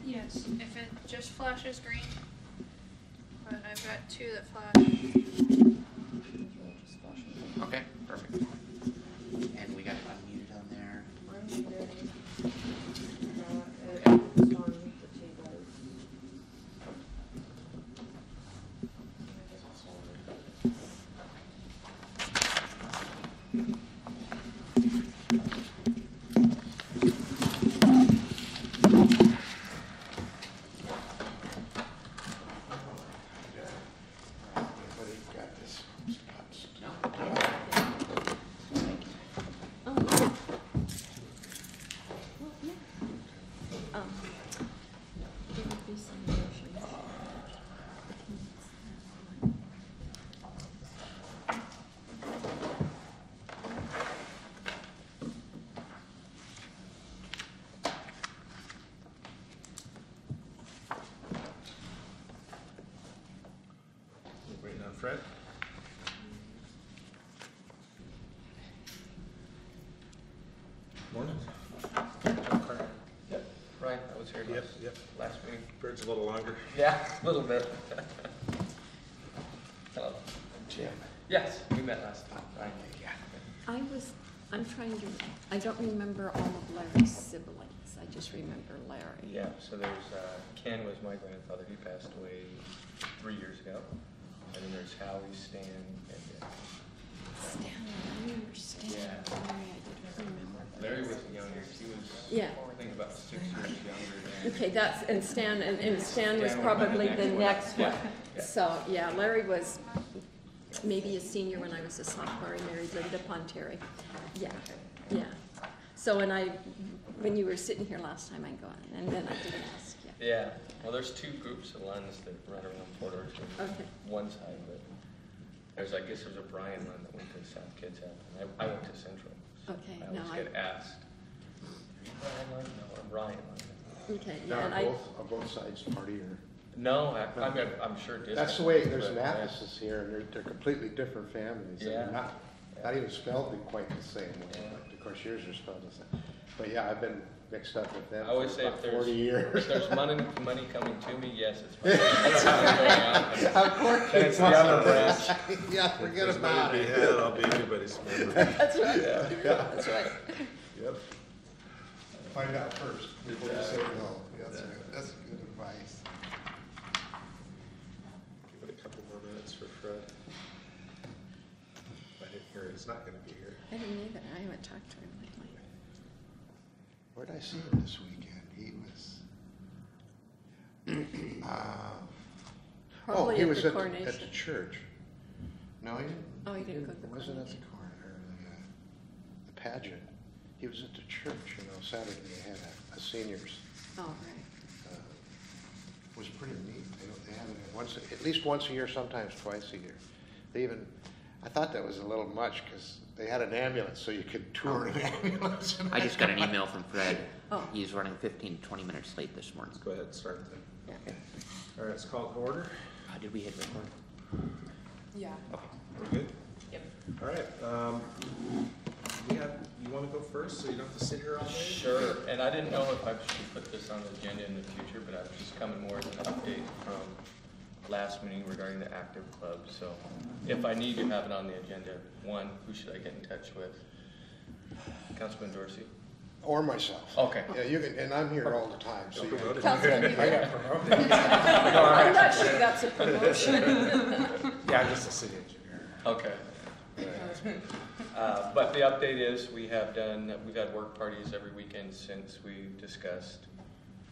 Yes, if it just flashes green. But I've got two that flash. Okay, perfect. And we got it unmuted on there. Waiting on Fred. Morning. Yep, Ryan, I was here last meeting. Fred's a little longer. Yeah, a little bit. Hello. Jim. Yes, we met last time, Ryan. Yeah. I'm trying to, I don't remember all of Larry's siblings. I just remember Larry. Yeah, so there's, Ken was my grandfather. He passed away 3 years ago. And then there's Howie, Stan, and Stanley, I remember Stanley. Yeah. Larry, I didn't remember. Larry was younger. He was, Yeah. I think, about 6 years younger than. Okay, and Stan was Stan probably was the the next one. Yeah. So, yeah, Larry was maybe a senior when I was a sophomore. He married Linda Ponteri. Yeah, yeah. So when you were sitting here last time, I go, and then I didn't ask you. Yeah, well, there's two groups of Luns that run around Port Orchard. Okay. One side, but I guess there's a Brian Lund that went to South Kids Health, and I went to Central. So Okay, I no, always get asked, are you Brian Lund? No, I'm Brian Lund. Okay, Now, yeah, and are both sides party or? No, I mean, I'm sure. That's the way, there's but, an emphasis here, and they're completely different families. and they're Yeah. Not even spelled in quite the same way, Yeah. but of course yours are spelled the same. But yeah, I've been mixed up with them I always for say about if there's 40 years. if there's money coming to me, yes, it's fine. That's how it's going on. Of course. Then it's the other branch. Yeah, forget There's about money to be it. had, I'll be anybody's member. that's right, Yeah. that's right. Yep. Find out first before you say no. Yeah. That's good advice. Give it a couple more minutes for Fred. I didn't hear it, he's not gonna be here. I didn't either. I haven't talked to him lately. Where'd I see him this weekend? He was, Probably he at was the at the coronation. church. No, he didn't. Oh, he didn't go to the Wasn't at the coronation. the pageant. He was at the church, Saturday they had a seniors. Oh, right. It was pretty neat. They have it at least once a year, sometimes twice a year. I thought that was a little much because they had an ambulance, so you could tour an ambulance. I just got an email from Fred. Oh. He's running 15 to 20 minutes late this morning. Let's go ahead and start then. Yeah. All right, it's called to order. Did we hit record? Yeah. We're good? Yep. All right, you wanna go first, so you don't have to sit here all day? Sure, and I didn't know if I should put this on the agenda in the future, but I was just coming more as an update from last meeting regarding the active club. So if I need to have it on the agenda, one, who should I get in touch with? Councilman Dorsey? Or myself. Okay. Yeah, you can, and I'm here all the time, so you can. Promoted. Councilman, I got promoted. I'm not sure that's a promotion. Yeah, I'm just a city engineer. Okay. But the update is we've had work parties every weekend since we discussed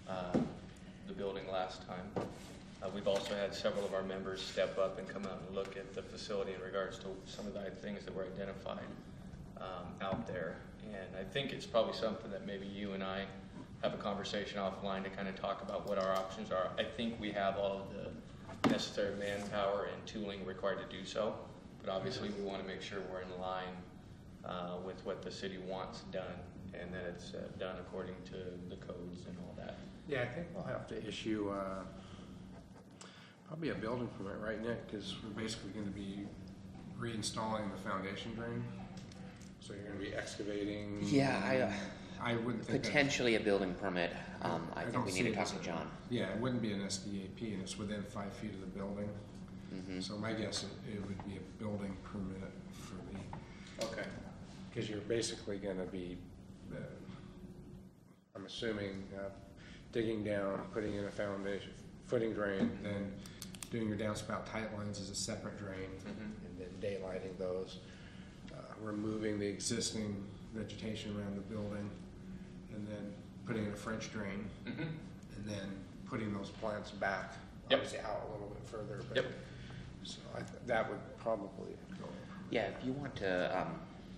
the building last time. We've also had several of our members step up and come out and look at the facility in regards to some of the things that were identified out there. And I think it's probably something that maybe you and I have a conversation offline to kind of talk about what our options are. I think we have all of the necessary manpower and tooling required to do so, but obviously we want to make sure we're in line with what the city wants done, and that it's done according to the codes and all that. Yeah, I think we'll have to issue probably a building permit, right, Nick? Because we're basically going to be reinstalling the foundation drain. So you're going to be excavating. Yeah, I wouldn't think that. Potentially a building permit. I think don't we see need to it talk as to a- John. Yeah, it wouldn't be an SDAP, and it's within 5 feet of the building. Mhm. So my guess, it would be a building permit for the, Okay. because you're basically gonna be, I'm assuming, digging down, putting in a foundation, footing drain, then doing your downspout tight lines as a separate drain, Mhm. and then daylighting those, removing the existing vegetation around the building, and then putting in a French drain, Mhm. and then putting those plants back, Yep. obviously out a little bit further, but. Yep. So that would probably go. Yeah, if you want to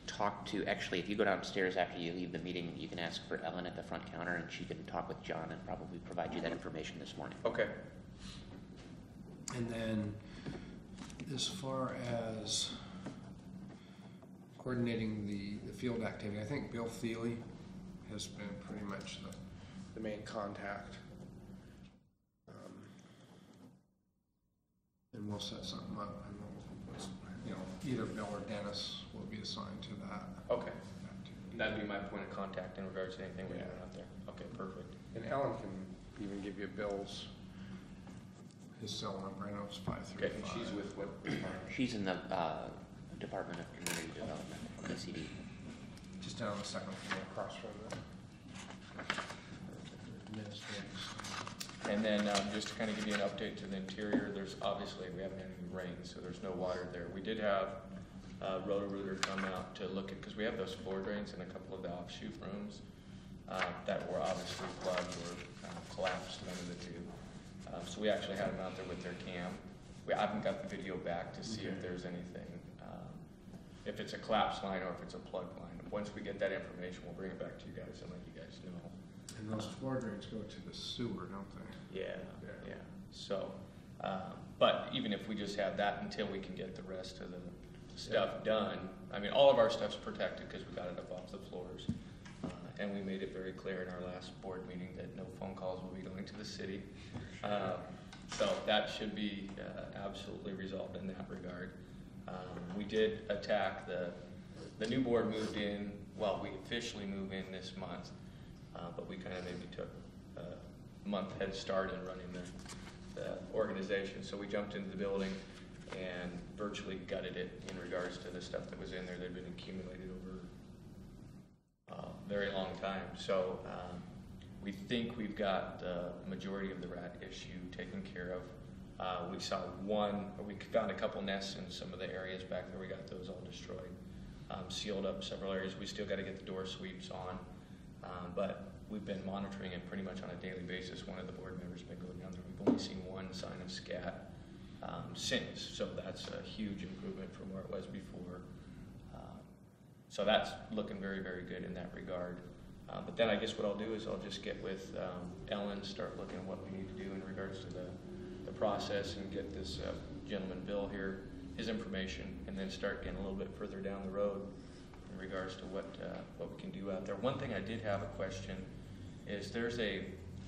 talk to, actually, if you go downstairs after you leave the meeting, you can ask for Ellen at the front counter, and she can talk with John and probably provide you that information this morning. Okay. And then, as far as coordinating the field activity, I think Bill Thiele has been pretty much the main contact. And we'll set something up, and either Bill or Dennis will be assigned to that Okay. activity. That'd be my point of contact in regards to anything we're Yeah. doing out there. Okay, perfect. And Ellen can even give you Bill's, his cell number, I know it's 535. Okay, and she's with what department? She's in the Department of Community Development, DCD. Just down on the second floor, across from the administrative. And then just to kind of give you an update to the interior, there's obviously, we haven't had any rain, so there's no water there. We did have Roto-Rooter come out to look at, because we have those floor drains in a couple of the offshoot rooms that were obviously plugged or collapsed, one of the two. So we actually had them out there with their cam. I haven't got the video back to see if there's anything, if it's a collapsed line or if it's a plug line. Once we get that information, we'll bring it back to you guys and let you guys know. And those floor drains go to the sewer, don't they? Yeah, Yeah. yeah. So, but even if we just have that until we can get the rest of the stuff done, I mean, all of our stuff's protected because we got it up off the floors. And we made it very clear in our last board meeting that no phone calls will be going to the city. So that should be absolutely resolved in that regard. We did attack the new board moved in, well, we officially move in this month, but we kind of maybe took a month head start in running the organization. So we jumped into the building and virtually gutted it in regards to the stuff that was in there that had been accumulated over a very long time. So we think we've got the majority of the rat issue taken care of. We saw we found a couple nests in some of the areas back there. We got those all destroyed, sealed up several areas. We still got to get the door sweeps on, but we've been monitoring it pretty much on a daily basis. One of the board members has been going down there. We've only seen one sign of scat since, so that's a huge improvement from where it was before. So that's looking very, very good in that regard. But then I guess what I'll do is I'll just get with Ellen, start looking at what we need to do in regards to the process and get this gentleman Bill here, his information, and then start getting a little bit further down the road in regards to what we can do out there. One thing I did have a question is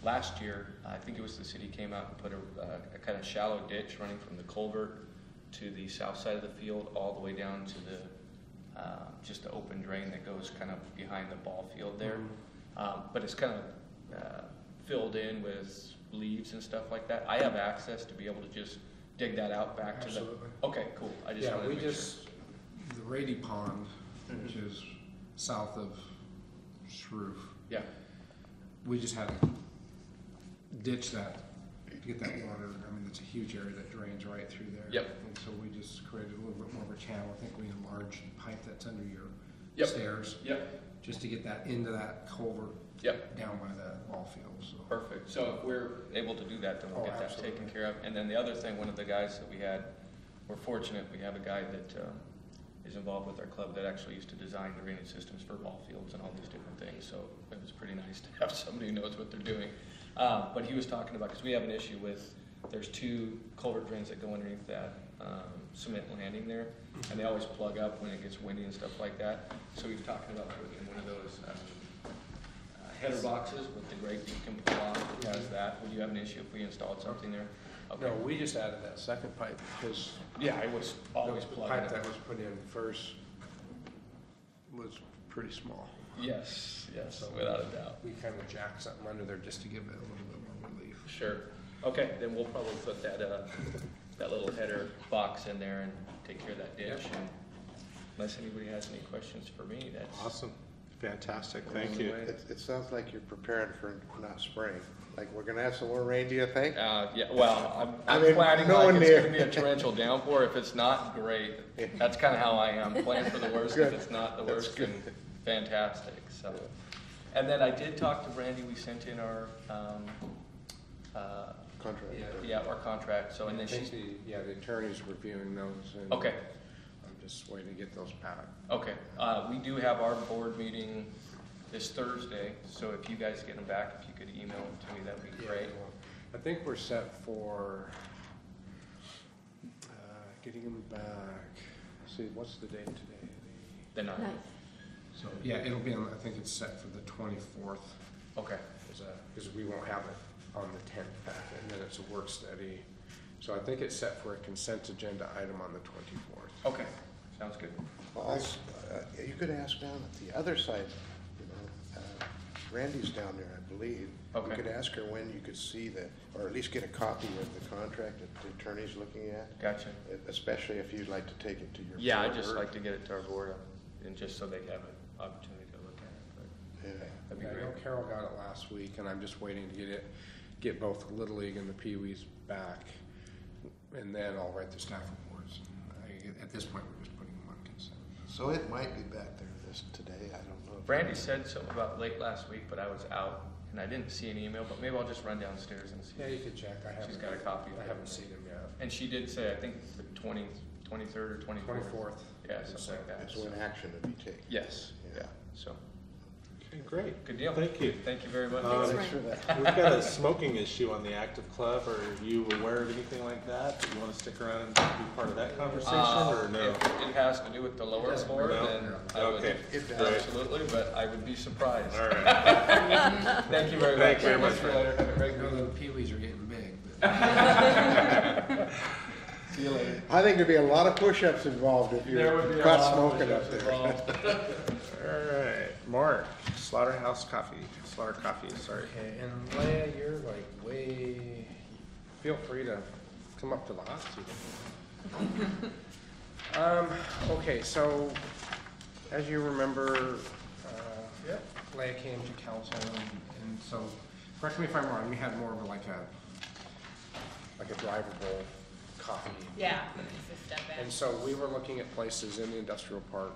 last year, I think it was the city came out and put a kind of shallow ditch running from the culvert to the south side of the field all the way down to the just the open drain that goes kind of behind the ball field there. But it's kind of filled in with leaves and stuff like that. I have access to be able to just dig that out back Absolutely. to the... Okay, cool. I just wanted to make The Rady Pond, which is south of Shroof, Yeah. we just had to ditch that to get that water. I mean, it's a huge area that drains right through there. Yep. And so we just created a little bit more of a channel. I think we enlarged the pipe that's under your Yep. stairs, Yep. just to get that into that culvert Yep. down by the ball field, so. Perfect. So if we're able to do that, then we'll Oh, get that absolutely. taken care of. And then the other thing, one of the guys that we had, we're fortunate, we have a guy that is involved with our club that actually used to design the drainage systems for ball fields and all these different things. So it was pretty nice to have somebody who knows what they're doing. But he was talking about, because we have an issue with, there's 2 culvert drains that go underneath that cement landing there, and they always plug up when it gets windy and stuff like that. So he's talking about putting in one of those header boxes with the grate that you can pull on. It has that. Would you have an issue if we installed something there? Okay. No, we just added that second pipe because Yeah, it was always the plugged. pipe that was put in first was pretty small. Yes, yes, So without a doubt. We kind of jacked something under there just to give it a little bit more relief. Sure. Okay, then we'll probably put that, that little header box in there and take care of that ditch. And unless anybody has any questions for me, that's. Awesome. Fantastic. Thank you. It sounds like you're preparing for not spring. Like, we're gonna have some more rain, do you think? Yeah, well, I I'm mean, planning no like one it's near. gonna be a torrential downpour. If it's not, great. That's kind of how I am. Plan for the worst. If Good. it's not the That's worst, good. then fantastic. So, and then I did talk to Brandy. We sent in our, Contract. our contract. So, and I then think she's, the attorney's reviewing those. And okay, I'm just waiting to get those back. okay. We do have our board meeting this Thursday. So if you guys get them back, if you could email them to me, that'd be great. Well, I think we're set for getting them back. See, what's the date today? The 9th. Nice. So, yeah, it'll be, I think it's set for the 24th, Okay. because we won't have it on the 10th back, and then it's a work study. So I think it's set for a consent agenda item on the 24th. Okay. Sounds good. Well, also, you could ask down at the other side, you know, Randy's down there, I believe. Okay. You could ask her when you could see the, or at least get a copy of the contract that the attorney's looking at, Gotcha. especially if you'd like to take it to your. Yeah, I'd board. just like to get it to our board, and just so they have an opportunity to look at it, Yeah. but that'd be Yeah, I great. know Carol got it last week, and I'm just waiting to get both Little League and the Pee Wees back, and then I'll write the staff reports. At this point, we're just putting them on consent. So it might be back there today, I don't know. Brandy said something about late last week, but I was out, and I didn't see an email, but maybe I'll just run downstairs and see. Yeah, you could check. I haven't. She's got a copy of I it. haven't seen them yet. And she did say, I think the 23rd or 24th. 24th. Yeah, something like that. It's when action to be taken. Yes, Yeah. yeah, so, Okay, great. good deal. Thank you. Thank you very much. Thanks, Thanks for that. We've got a smoking issue on the active club. Are you aware of anything like that? Do you want to stick around and be part of that conversation, or no? If it has to do with the lower floor, No? then I would Okay. It does. absolutely, but I would be surprised. All right. Thank you very much. Thank you very much. See you later. Have a great I know weekend. the Pee Wees are getting big. But See you later. I think there'd be a lot of push-ups involved if There would be you're a caught lot of smoking up push-ups there. involved. All right. Mark, Slaughter Coffee, sorry. okay, and Leia, you're like way. Feel free to come up to the hot seat. Okay, so as you remember, Leia came to council, and so correct me if I'm wrong. We had more of like a drivable coffee. Yeah, it's a step back. And so we were looking at places in the industrial park.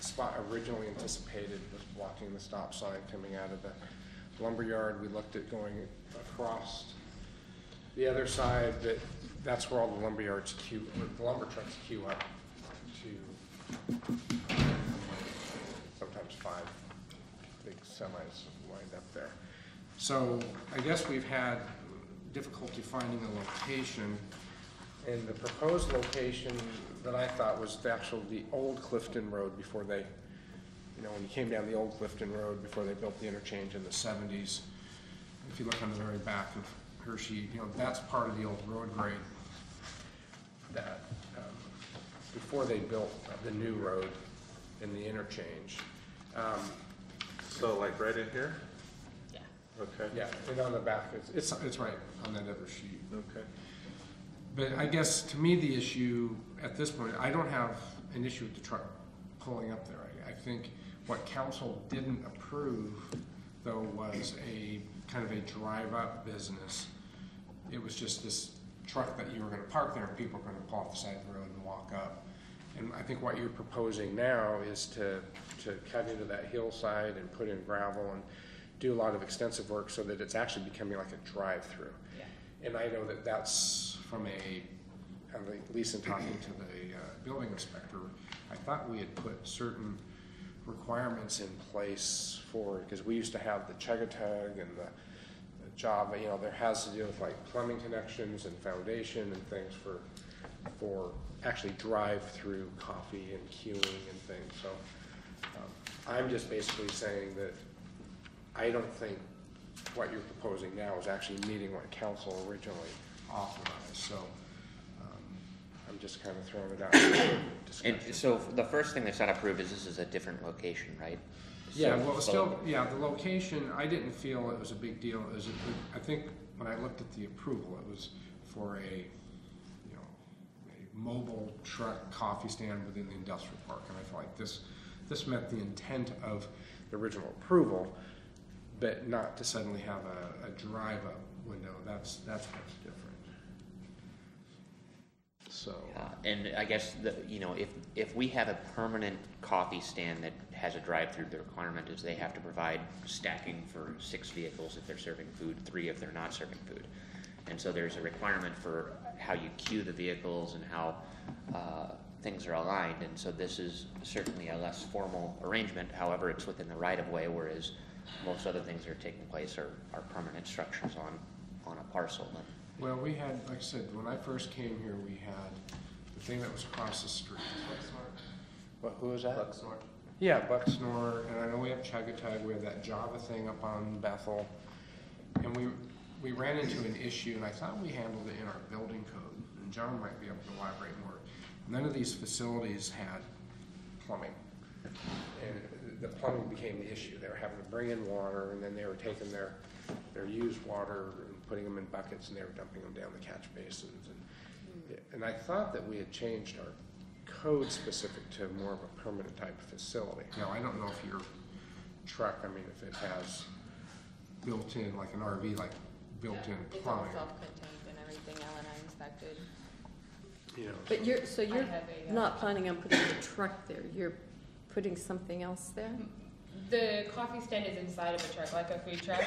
Spot originally anticipated was blocking the stop sign coming out of the lumberyard. We looked at going across the other side, that's where all the lumberyards queue, or the lumber trucks queue up to sometimes 5 big semis lined up there. So I guess we've had difficulty finding a location, and the proposed location that I thought was the old Clifton Road before they, when you came down the old Clifton Road before they built the interchange in the 70s. If you look on the very back of Hershey, that's part of the old road grade that, before they built the new road in the interchange. So like right in here? Yeah. Okay. Yeah, and on the back, it's right on that other sheet. Okay. But I guess to me, the issue at this point, I don't have an issue with the truck pulling up there. I think what council didn't approve, though, was a kind of a drive-up business. It was just this truck that you were gonna park there, and people were gonna pull off the side of the road and walk up. And I think what you're proposing now is to cut into that hillside and put in gravel and do a lot of extensive work so that it's actually becoming like a drive-through. Yeah. And I know that that's from at least in talking to the building inspector, I thought we had put certain requirements in place for, because we used to have the Chugga-Tug and the Java, there has to do with like plumbing connections and foundation and things for actually drive-through coffee and queuing and things. So I'm just basically saying that I don't think what you're proposing now is actually meeting what council originally authorized. So I'm just kind of throwing it out for And discussion. so the first thing that's not approved is this is a different location, right? Yeah, So- well, still, yeah, the location, I didn't feel it was a big deal. It was, I think when I looked at the approval, it was for a mobile truck coffee stand within the industrial park. And I feel like this met the intent of the original approval, but not to suddenly have a drive-up window. That's what's different. So. And I guess, if we have a permanent coffee stand that has a drive-through, the requirement is they have to provide stacking for 6 vehicles if they're serving food, 3 if they're not serving food. And so there's a requirement for how you queue the vehicles and how things are aligned. And so this is certainly a less formal arrangement. However, it's within the right-of-way, whereas most other things that are taking place are permanent structures on a parcel. Well, we had, like I said, when I first came here, we had the thing that was across the street. What, who was that? Bucksnort. Yeah, Bucksnort, and I know we have Chuggatug, we have that Java thing up on Bethel. And we ran into an issue, and I thought we handled it in our building code, and John might be able to elaborate more. None of these facilities had plumbing, and the plumbing became the issue. They were having to bring in water, and then they were taking their used water and putting them in buckets, and they were dumping them down the catch basins. And I thought that we had changed our code specific to more of a permanent type of facility. Now, I don't know if your truck, I mean, if it has built-in, like an RV, like built-in It's all plumbing. self-contained and everything, LNI inspected. You know, But you're I have a, not planning on putting the truck there, you're putting something else there? The coffee stand is inside of a truck, like a food truck.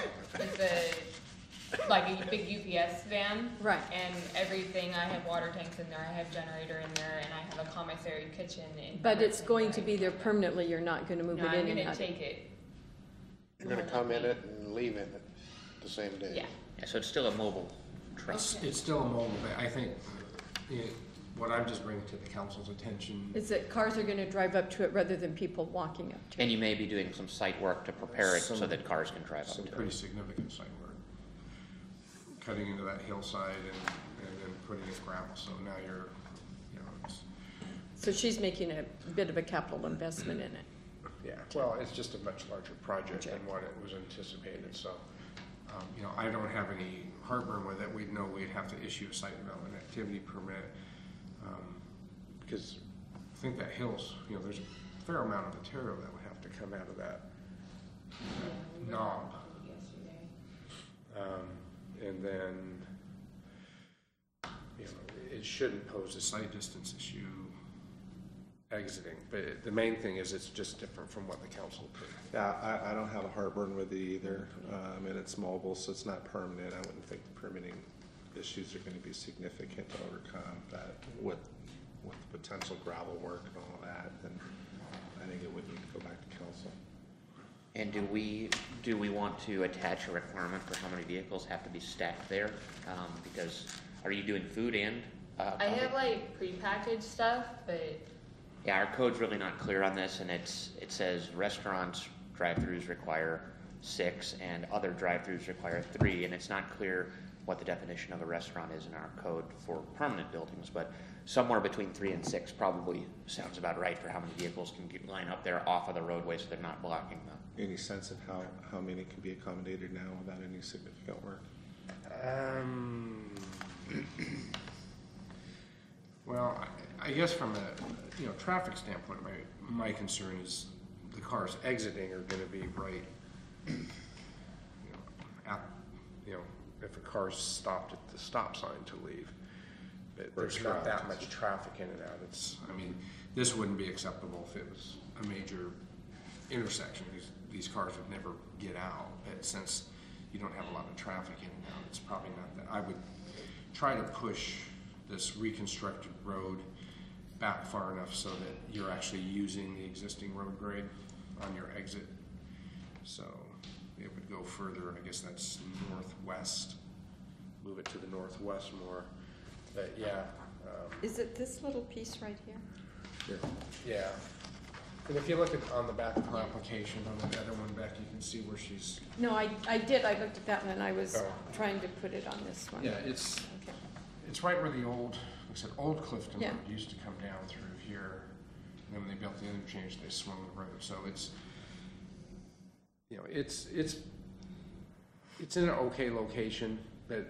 It's like a big UPS van. Right. And everything, I have water tanks in there, I have generator in there, and I have a commissary kitchen in. But it's going to be there permanently, you're not gonna move No, it I'm in and gonna out? take it. You're gonna come in it and leave in it the same day. Yeah. Yeah, so it's still a mobile truck. it's still a mobile, but I think what I'm just bringing to the council's attention. Is that cars are gonna drive up to it rather than people walking up to it? And you may be doing some site work to prepare it so Some- that cars can drive up Some to pretty it. significant site work. Cutting into that hillside and then putting it gravel, so now you're, it's, So she's making a bit of a capital investment in it. yeah, well, it's just a much larger project than what it was anticipated, so, I don't have any heartburn with it. We'd know we'd have to issue a site development activity permit, because I think that hill's, there's a fair amount of material that would have to come out of that knob. And then, it shouldn't pose a site distance issue exiting, but the main thing is it's just different from what the council approved. Yeah, I don't have a heartburn with it either, and it's mobile, so it's not permanent. I wouldn't think the permitting issues are gonna be significant to overcome that with the potential gravel work and all that, then I think it would need to go back to council. And do we want to attach a requirement for how many vehicles have to be stacked there? Because are you doing food and? I have like prepackaged stuff, but Yeah, our code's really not clear on this, and it says restaurants, drive-throughs require 6, and other drive-throughs require 3, and it's not clear what the definition of a restaurant is in our code for permanent buildings, but somewhere between 3 and 6 probably sounds about right for how many vehicles can line up there off of the roadway so they're not blocking them. Any sense of how many can be accommodated now without any significant work? Well, I guess from a traffic standpoint, my concern is the cars exiting are going to be right. If a car's stopped at the stop sign to leave, but there's not that much traffic in and out. This wouldn't be acceptable if it was a major intersection. These cars would never get out, but since you don't have a lot of traffic in and out, it's probably not that. I would try to push this reconstructed road back far enough so that you're actually using the existing road grade on your exit. So it would go further, I guess that's northwest, move it to the northwest more, but yeah. Is it this little piece right here? Yeah. And if you look on the back of her application, on the other one, Beck, you can see where she's, No, I did, I looked at that one and I was Oh. trying to put it on this one. yeah, it's Okay. right where the I said, Old Clifton Yeah. Road used to come down through here. And then when they built the interchange, they swung the road. So it's, you know, it's in an okay location, but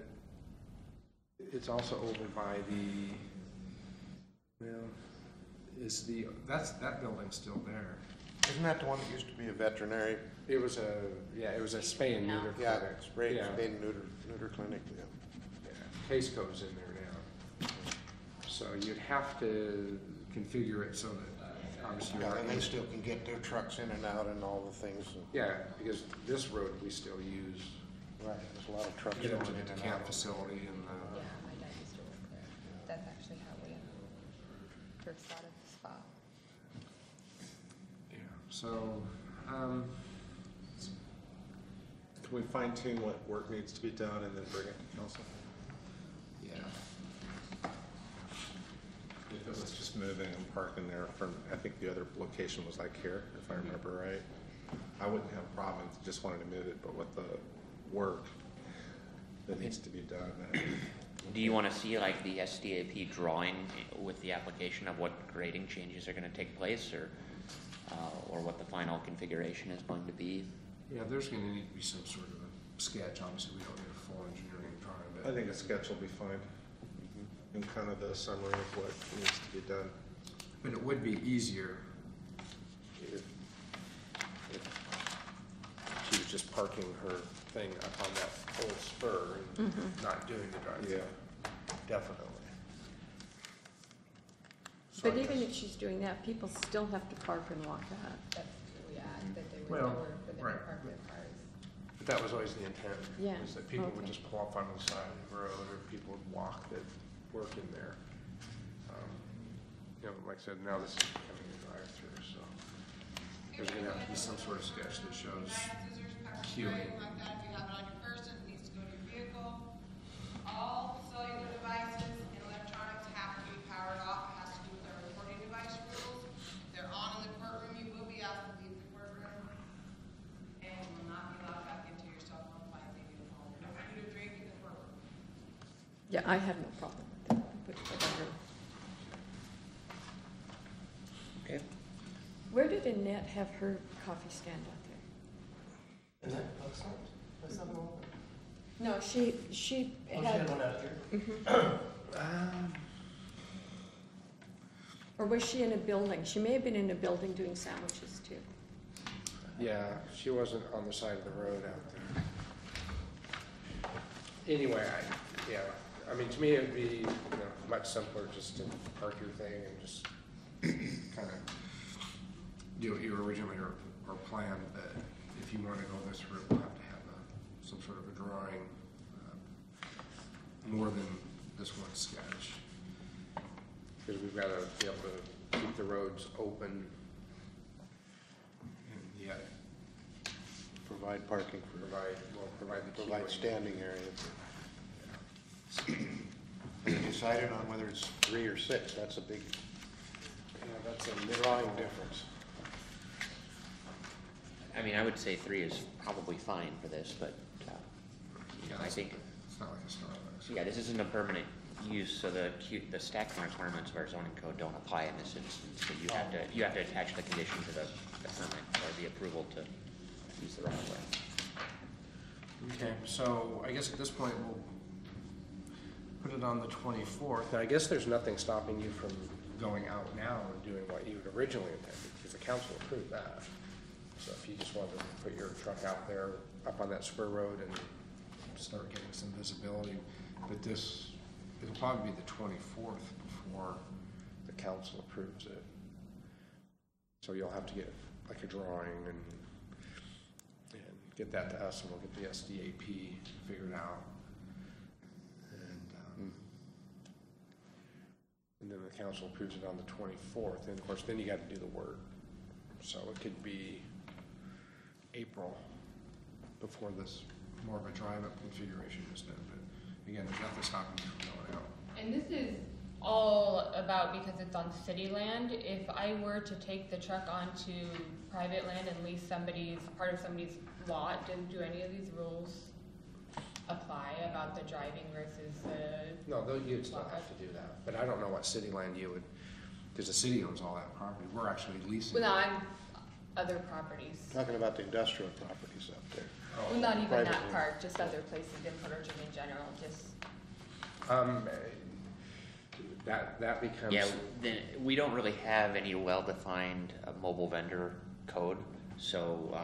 it's also over by the, well, that building's still there. Isn't that the one that used to be a veterinary? It was a spay and neuter Yeah, clinic. spay Yeah. and neuter clinic, yeah. Yeah, Case Cove's in there now. So you'd have to configure it so that obviously you Yeah, are. and they still can get their trucks in and out and all the things. Yeah, because this road we still use. Right, there's a lot of trucks Get going up to in the and camp out. facility and, Yeah, my dad used to work there. That's actually how we first thought of the spot. yeah, so, Can we fine tune what work needs to be done and then bring it to council? yeah. If it was just moving and parking there from, I think the other location was like here, if I remember right. I wouldn't have a problem if you just wanted to move it, but with the work that needs to be done. Do you want to see like the SDAP drawing with the application of what grading changes are going to take place, or what the final configuration is going to be? Yeah, there's gonna need to be some sort of a sketch. Obviously, we don't need a full engineering drawing, but. I think a sketch will be fine. And kind of the summary of what needs to be done. But it would be easier if she was just parking her thing up on that old spur and not doing the drive-through. Yeah. Definitely. So But I even guess- if she's doing that, people still have to park and walk out. That's, yeah, that they would Well, lower for them to right. park their cars. But that was always the intent. Yeah, Is that people would okay. just pull up on the side of the road, or people would walk that work in there. You know, like I said, now this is becoming a drive-through, so there's gonna have to be some sort of sketch that shows queuing. Like that, if you have it on your person, it needs to go to your vehicle. All cellular devices and electronics have to be powered off. It has to do with our recording device rules. If they're on in the courtroom, you will be asked to leave the courtroom. And you will not be allowed back into your cell phone by leaving the home. No food or drink in the courtroom. Yeah, I have no problem with that, but whatever. Okay. Where did Annette have her coffee stand out there? Is that Oxnard? That's not one. No, she Oh, she had, had one out here. or was she in a building? She may have been in a building doing sandwiches too. Yeah, she wasn't on the side of the road out there. Anyway, I mean, to me, it'd be, you know, much simpler just to park your thing and just kind of do what you originally or planned, that if you want to go this route, we'll have to have some sort of a drawing, more than this one sketch. Because we've got to be able to keep the roads open and yet Provide parking for, provide the provide queuing. standing areas. Have you decided on whether it's 3 or 6? That's a big Yeah, that's a drawing difference. I mean, I would say 3 is probably fine for this, but Yeah, I think, it's not like a Starbucks. yeah, this isn't a permanent use, so the stacking requirements of our zoning code don't apply in this instance. But you have to attach the condition to the permit or the approval to use the right of way. Okay, so I guess at this point, we'll put it on the 24th. And I guess there's nothing stopping you from going out now and doing what you had originally intended, because the council approved that. So if you just wanted to put your truck out there, up on that spur road and start getting some visibility, but it'll probably be the 24th before the council approves it. So you'll have to get like a drawing and get that to us, and we'll get the SDAP figured out. And then the council approves it on the 24th, and of course, then you got to do the work. So it could be April before this more of a drive-up configuration is done. But again, there's nothing stopping you from going out. And this is all about because it's on city land. If I were to take the truck onto private land and lease part of somebody's lot, do any of these rules apply about the driving versus the, No, you'd still have to do that, but I don't know what city land you would, because the city owns all that property. We're actually leasing. well, no, I'm other properties. Talking about the industrial properties up there. Well, not even Private that land. park, just other places in Portage in general, just, That becomes. Yeah, then, we don't really have any well-defined mobile vendor code, so,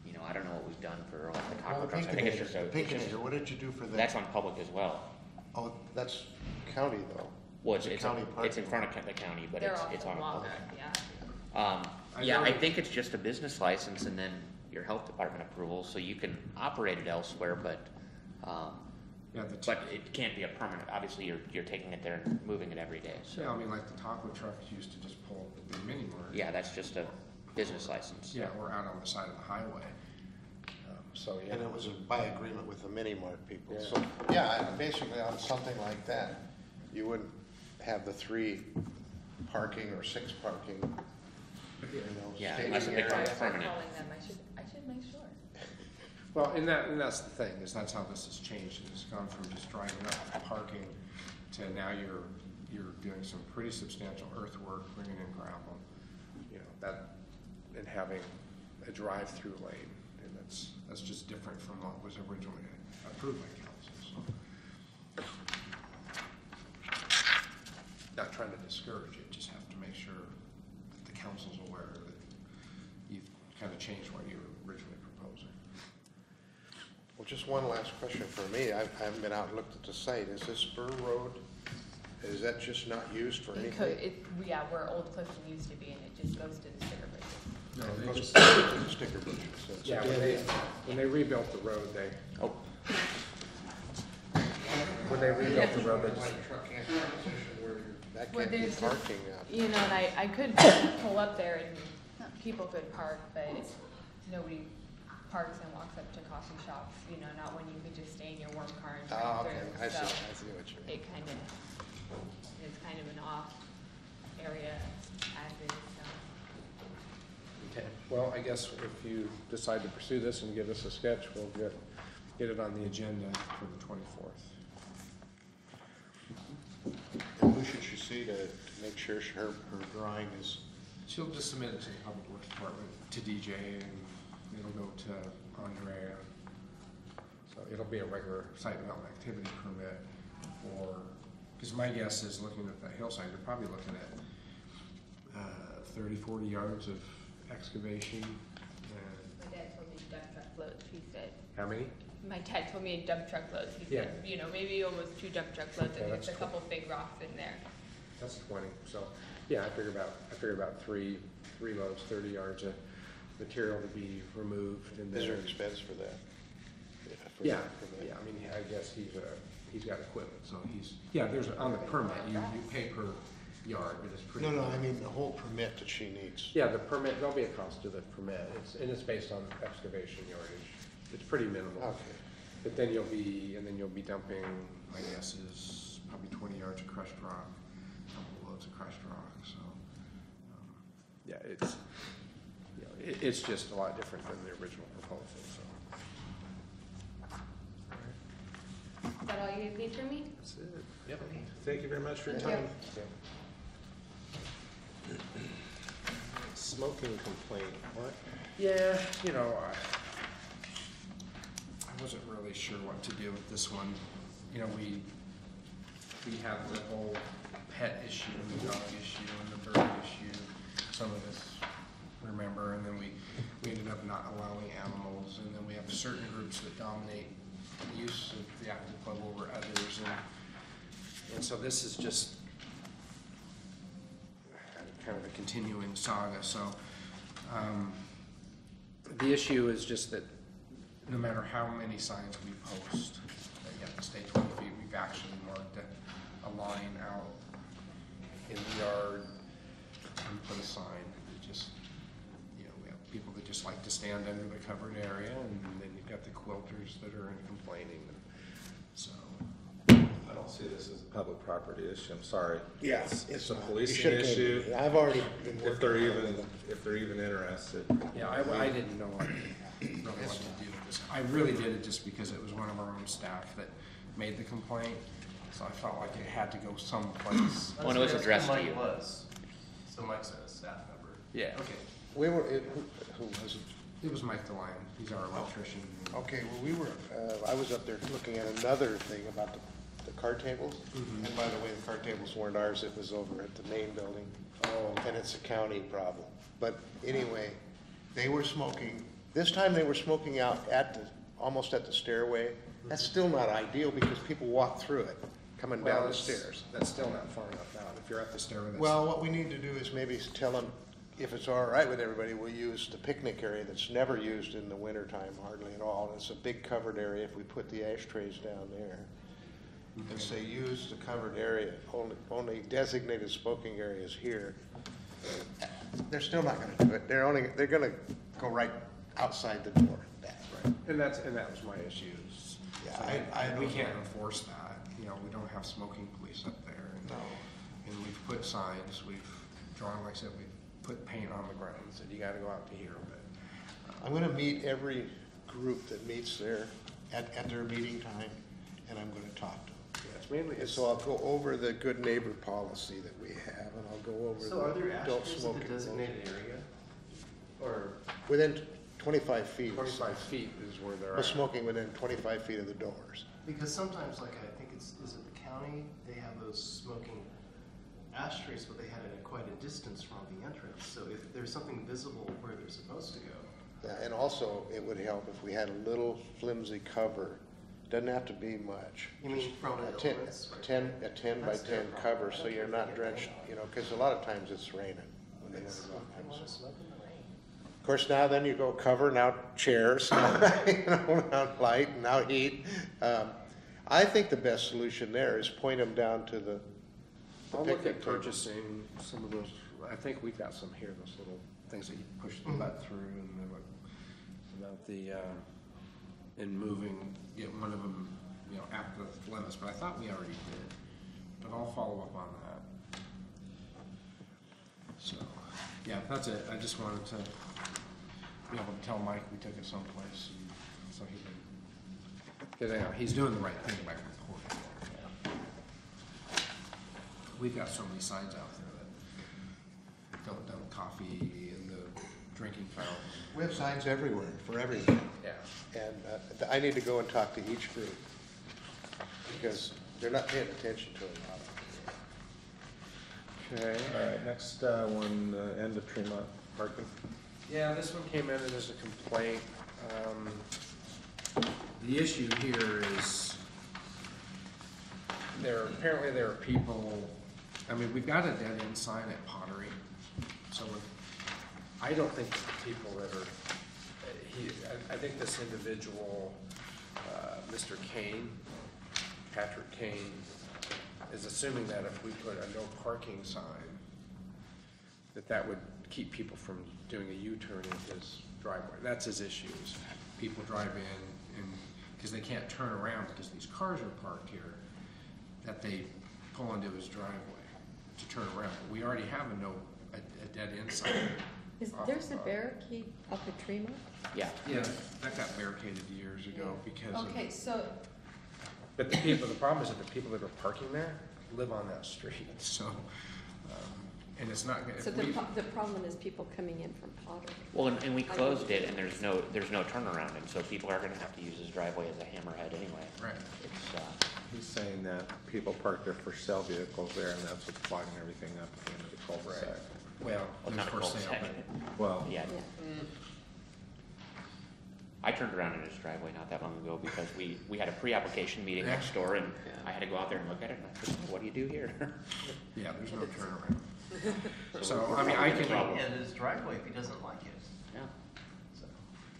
you know, I don't know what we've done for like the taco trucks. I think it's just a, Pinkerton, what did you do for that? that's on public as well. Oh, that's county though. Well, it's, The it's, county it's in parking front of the county, but they're it's also on Walnut, public. yeah. Yeah, I know- think it's just a business license and then your health department approval, so you can operate it elsewhere, but, Yeah, but it can't be a permanent, obviously you're taking it there and moving it every day, so. Yeah, I mean, like the taco trucks used to just pull the mini mart. Yeah, that's just a business license. Yeah, we're out on the side of the highway. So, yeah. And it was by agreement with the mini mart people. Yeah. So, yeah, basically on something like that, you wouldn't have the 3 parking or 6 parking, you know, Yeah, staging unless it becomes area. permanent. Calling them, I should make sure. Well, and that's the thing, is that's how this has changed. It's gone from just driving up and parking to now you're doing some pretty substantial earthwork, bringing in gravel, you know, that, and having a drive-through lane. And that's just different from what was originally approved by council, so. Not trying to discourage it, just have to make sure that the council's aware that you've kind of changed what you were originally proposing. Well, just one last question for me. I haven't been out and looked at the site. Is this Spur Road, is that just not used for It could, anything? yeah, where Old Clifton used to be, and it just goes to the sticker places. No, It they goes just, to the sticker bushes. so it's a yeah, dead when they rebuilt the road, Oh, when they rebuilt the road, they just, That Well, can't be there's just- parking. You know, and I could pull up there and people could park, but nobody parks and walks up to coffee shops, you know, not when you could just stay in your warm car and Oh, drive okay, through. I see, So I see what you mean. it kind of, it's kind of an off area as is, so. okay. Well, I guess if you decide to pursue this and give us a sketch, we'll get it on the agenda for the 24th. And who should she see to make sure her drawing is, She'll just submit it to the Public Works Department, to DJ, and it'll go to Andrea. So it'll be a regular site development activity permit, or, because my guess is, looking at the hillside, they're probably looking at 30, 40 yards of excavation. And My dad told me dump truck loads, he said. how many? My dad told me in dump truck loads, he Yeah. said, you know, maybe almost 2 dump truck loads, Yeah, and there's a that's cool. couple big rocks in there. That's 20, so, yeah, I figure about three loads, 30 yards of material to be removed, and is there then, expense for that? for yeah, that permit? yeah, I mean, I guess he's got equipment, so there's, on the permit, you pay per yard, but it's pretty. No, I mean the whole permit that she needs. Yeah, the permit, there'll be a cost to the permit, it's based on excavation yardage, it's pretty minimal. Okay. But then you'll be dumping, my guess is probably 20 yards of crushed rock, a couple loads of crushed rock, so. Yeah, it's just a lot different than the original proposal, so. Is that all you need from me? That's it. Yep. Thank you very much for your Thank time. Smoking complaint, what? Yeah, you know, I wasn't really sure what to do with this one. You know, we had the whole pet issue, and the dog issue, and the bird issue, some of us remember, and then we ended up not allowing animals, and then we have certain groups that dominate the use of the active club over others, and so this is just kind of a continuing saga, so, the issue is just that no matter how many signs we post, that you have to stay 20 feet, we've actually marked a line out in the yard and put a sign. It just, you know, we have people that just like to stand under the covered area, and then you've got the quilters that are complaining, and so. I don't see this as a public property issue, I'm sorry. Yes, It's a not. policing You should've came to issue. me. I've already been If they're working on it even, with them. if they're even interested. Yeah, I didn't know really what to do with I really did it just because it was one of our own staff that made the complaint, so I felt like it had to go someplace. Well, it was addressed to you. Mike was. So Mike's a staff member. Yeah. Okay. We were, who was it? It was Mike DeLion, he's our electrician. Okay, well, we were, I was up there looking at another thing about the card tables. And by the way, the card tables weren't ours, it was over at the main building. Oh. And it's a county problem. But anyway, they were smoking, this time they were smoking out at the, almost at the stairway. That's still not ideal because people walk through it, coming Well, down the it's- stairs. That's still not far enough out, if you're at the stairway, that's. Well, what we need to do is maybe tell them, if it's all right with everybody, we'll use the picnic area that's never used in the wintertime hardly at all. It's a big covered area if we put the ashtrays down there. And say, use the covered area, only designated smoking areas here. They're still not gonna do it. They're gonna go right outside the door. Right. And that was my issue. Yeah, I We don't can't know. enforce that, you know, we don't have smoking police up there. And- No. And we've put signs, we've drawn, like I said, we've put paint on the ground, said you gotta go out to here, but. I'm gonna meet every group that meets there at their meeting time, and I'm gonna talk to them. Yeah, it's mainly, And so I'll go over the good neighbor policy that we have, and I'll go over So are there the don't ashtrays smoke in the in designated area? Or, within 25 feet. 25 feet is where they're No at. smoking within 25 feet of the doors. because sometimes, like, I think is it the county, they have those smoking ashtrays, but they had it at quite a distance from the entrance. So if there's something visible where they're supposed to go. Yeah, and also, it would help if we had a little flimsy cover. Doesn't have to be much. You mean from an A 10 illness? a 10 by That's their 10 problem. cover, I so don't you're care if not they drenched, get you know, because a lot of times it's raining. when they It's- want to they go wanna outside. smoke in the rain. Of course, now then you go cover, now chairs, you know, now light, now heat. I think the best solution there is point them down to the I'll look picnic at table. purchasing some of those, I think we've got some here, those little things that you push the butt through and they're like, about the, and moving, get one of them, you know, at the limits, but I thought we already did. But I'll follow up on that. So, yeah, that's it. I just wanted to be able to tell Mike we took it someplace and so he can, because, you know, he's doing the right thing by reporting. We've got so many signs out there that don't dump coffee in the drinking fountain. We have signs everywhere for everything. Yeah. And I need to go and talk to each group because they're not paying attention to it. Okay, all right, next one, end of Tremont parking. Yeah, this one came in as a complaint. The issue here is apparently there are people, I mean, we've got a dead end sign at Pottery. So I don't think the people that are, I think this individual, Mr. Kane, Patrick Kane, is assuming that if we put a no parking sign, that would keep people from doing a U-turn in his driveway. That's his issue, is people drive in and, because they can't turn around because these cars are parked here, that they pull into his driveway to turn around. But we already have a dead end sign. There's a barricade up at Tremont? Yeah. Yeah, that got barricaded years ago because of. Okay, so, But the problem is that the people that are parking there live on that street, so, and it's not, So if we, the problem is people coming in from Potter. Well, and we closed it, and there's no turnaround, and so people are gonna have to use his driveway as a hammerhead anyway. right. It's, He's saying that people park their for sale vehicles there and that's what's clogging everything up at the end of the cul-de-sac. Well, well, there's not a for sale, cul-de-sac. but Well, Yeah, Yeah. I turned around in his driveway not that long ago because we had a pre-application meeting Yeah. next door, and I had to go out there and look at it, and I said, what do you do here? yeah, there's no turnaround. So, I mean, I can, Problem. And his driveway if he doesn't like it. Yeah. So,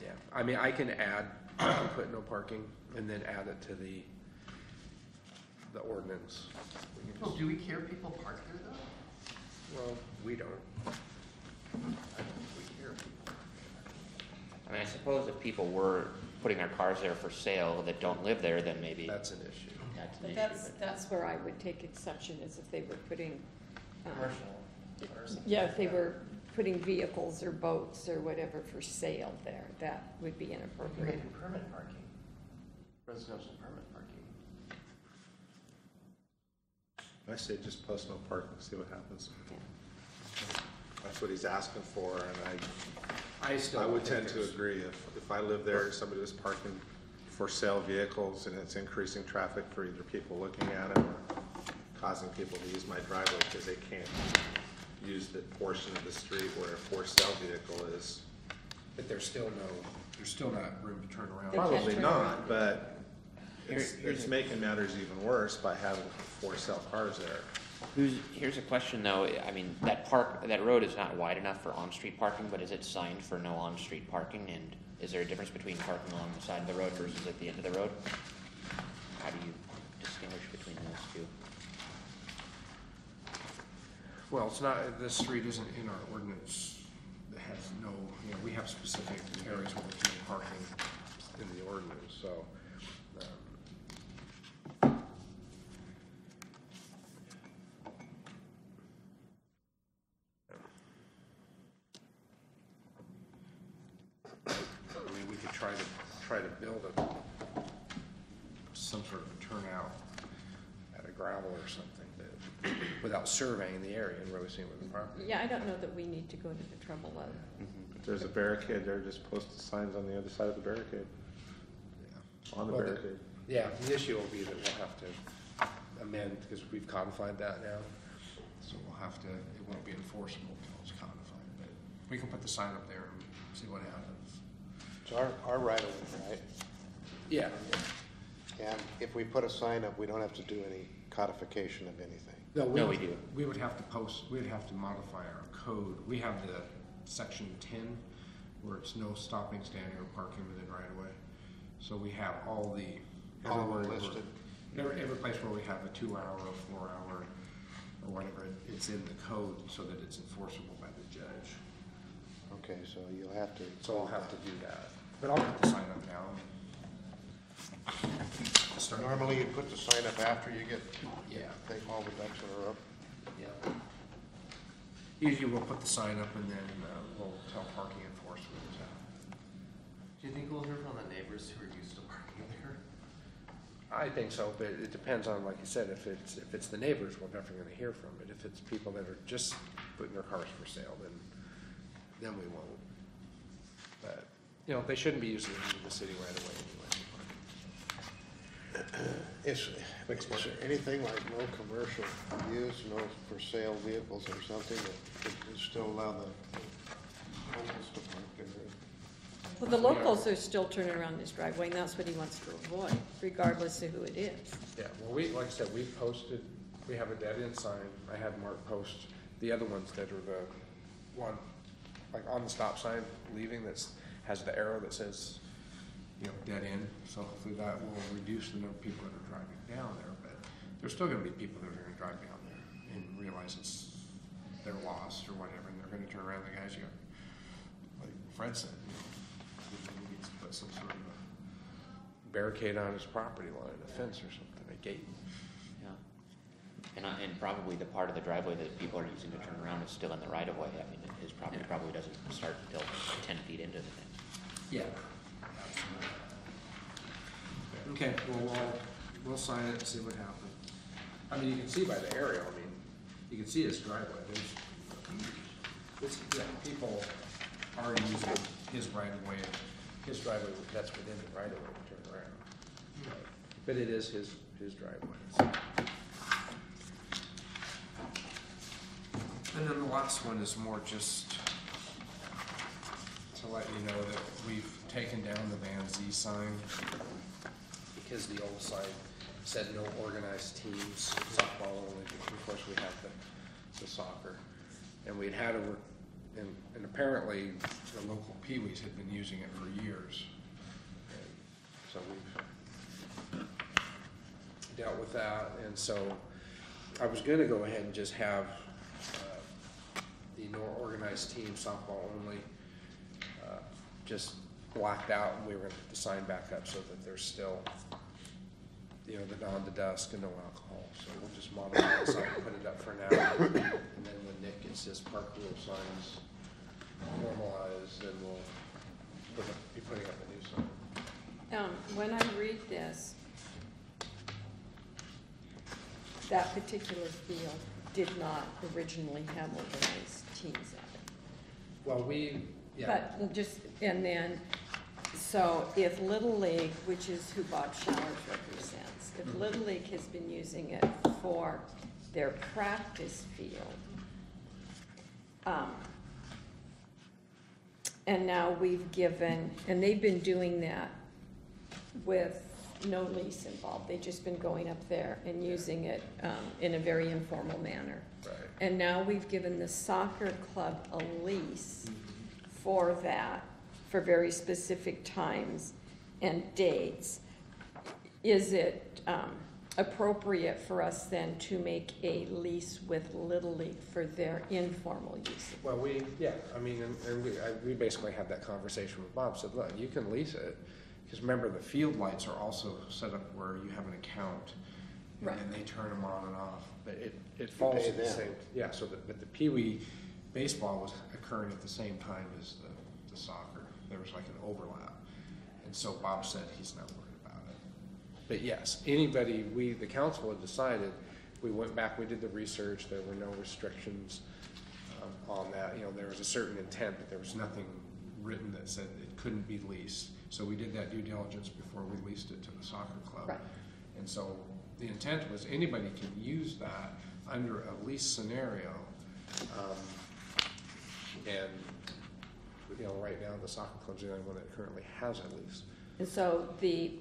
yeah, I mean, I can add, I can put no parking and then add it to the ordinance. We can well, just- do we care if people park there though? Well, we don't. I don't think we care if people. I mean, I suppose if people were putting their cars there for sale that don't live there, then maybe That's an issue. that's an But issue. that's where I would take exception, is if they were putting, Commercial. Or something yeah, like if they that. were putting vehicles or boats or whatever for sale there. That would be inappropriate. Maybe permit parking, residential permit parking. I say just post no parking, see what happens. Yeah. That's what he's asking for, and I I would think tend to there's- agree. If I live there, somebody was parking for sale vehicles and it's increasing traffic for either people looking at it or causing people to use my driveway because they can't use the portion of the street where a for sale vehicle is. But there's still not room to turn around. They can't Probably turn not, around. but Here's it's making matters even worse by having for sale cars there. Here's a question though, I mean, that road is not wide enough for on-street parking, but is it signed for no on-street parking? And is there a difference between parking along the side of the road versus at the end of the road? How do you distinguish between those two? Well, it's not, this street isn't in our ordinance. It has no, we have specific areas where there's no parking in the ordinance, so. I mean, we could try to build some sort of a turnout at a gravel or something that, without surveying the area and really seeing what the property is. Yeah, I don't know that we need to go to the trouble of, If there's a barricade there, just post the signs on the other side of the barricade, on the Well, barricade. Yeah, the issue will be that we'll have to amend, because we've codified that now. So we'll have to, it won't be enforceable until it's codified, but we can put the sign up there and see what happens. It's our right of way, right? Yeah. And if we put a sign up, we don't have to do any codification of anything. No, we do. We would have to modify our code. We have the section 10, where it's no stopping, standing, or parking within right of way. So we have all the. All of them everywhere listed. Every place where we have a 2-hour or 4-hour or whatever, it's in the code so that it's enforceable by the judge. Okay, so you'll have to. So I'll have to do that. But I'll put the sign up now. Start- Normally you put the sign up after you get, Yeah. take all the ducks in a row. Yeah. Usually we'll put the sign up and then we'll tell parking enforcement. Do you think we'll hear from the neighbors who are used to parking there? I think so, but it depends on, like you said, if it's the neighbors, we're definitely gonna hear from it. If it's people that are just putting their cars for sale, then we won't. But, they shouldn't be using it into the city right away anyway. Is there anything like no commercial use, no for sale vehicles or something that would still allow the locals to park in there? well, the locals are still turning around this driveway, and that's what he wants to avoid, regardless of who it is. Yeah, well, like I said, we have a dead end sign. I had Mark post the other ones that are the one, like on the stop sign leaving has the arrow that says, dead end. So hopefully that will reduce the number of people that are driving down there, but there's still gonna be people that are gonna drive down there and realize they're lost or whatever, and they're gonna turn around. The guys, like Fred said, he needs to put some sort of a barricade on his property line, a fence or something, a gate. Yeah. And probably the part of the driveway that people are using to turn around is still in the right of way. I mean, his property probably doesn't start until 10 feet into the thing. Yeah. Okay, well, we'll sign it and see what happens. I mean, you can see by the aerial, you can see his driveway. People are using his right of way, his driveway, that's within the right of way to turn around. But it is his driveway. So. And then the last one is more just to let you know that we've taken down the Van Z sign because the old sign said no organized teams, softball only. Of course, we have the soccer, and we'd had a and apparently the local peewees had been using it for years, and so we've dealt with that. And so I was going to go ahead and just have the no organized team softball only just blacked out, and we were going to put the sign back up so that there's still, the dawn to dusk and no alcohol. So we'll just modify the sign, put it up for now, and then when Nick gets his park rule signs normalized, then we'll be putting up a new sign. When I read this, that particular field did not originally have organized teams at it. Well, But just, and then, so if Little League, which is who Bob Showers represents, if Little League has been using it for their practice field, and now we've given, and they've been doing that with no lease involved. They've just been going up there and using it in a very informal manner. Right. And now we've given the soccer club a lease for that, for very specific times and dates. Is it appropriate for us then to make a lease with Little League for their informal use? Well, we basically had that conversation with Bob, said, look, you can lease it, because remember, the field lights are also set up where you have an account, and Right. then they turn them on and off, but it falls pay at the them. same, yeah, so but the Pee Wee baseball was occurring at the same time as the soccer, there was like an overlap, and so Bob said he's not worried about it. But yes, anybody, the council had decided, we went back, we did the research, there were no restrictions on that, there was a certain intent, but there was nothing written that said it couldn't be leased. So we did that due diligence before we leased it to the soccer club. Right. And so the intent was anybody can use that under a lease scenario. And, right now the soccer club's the only one that currently has a lease. And so the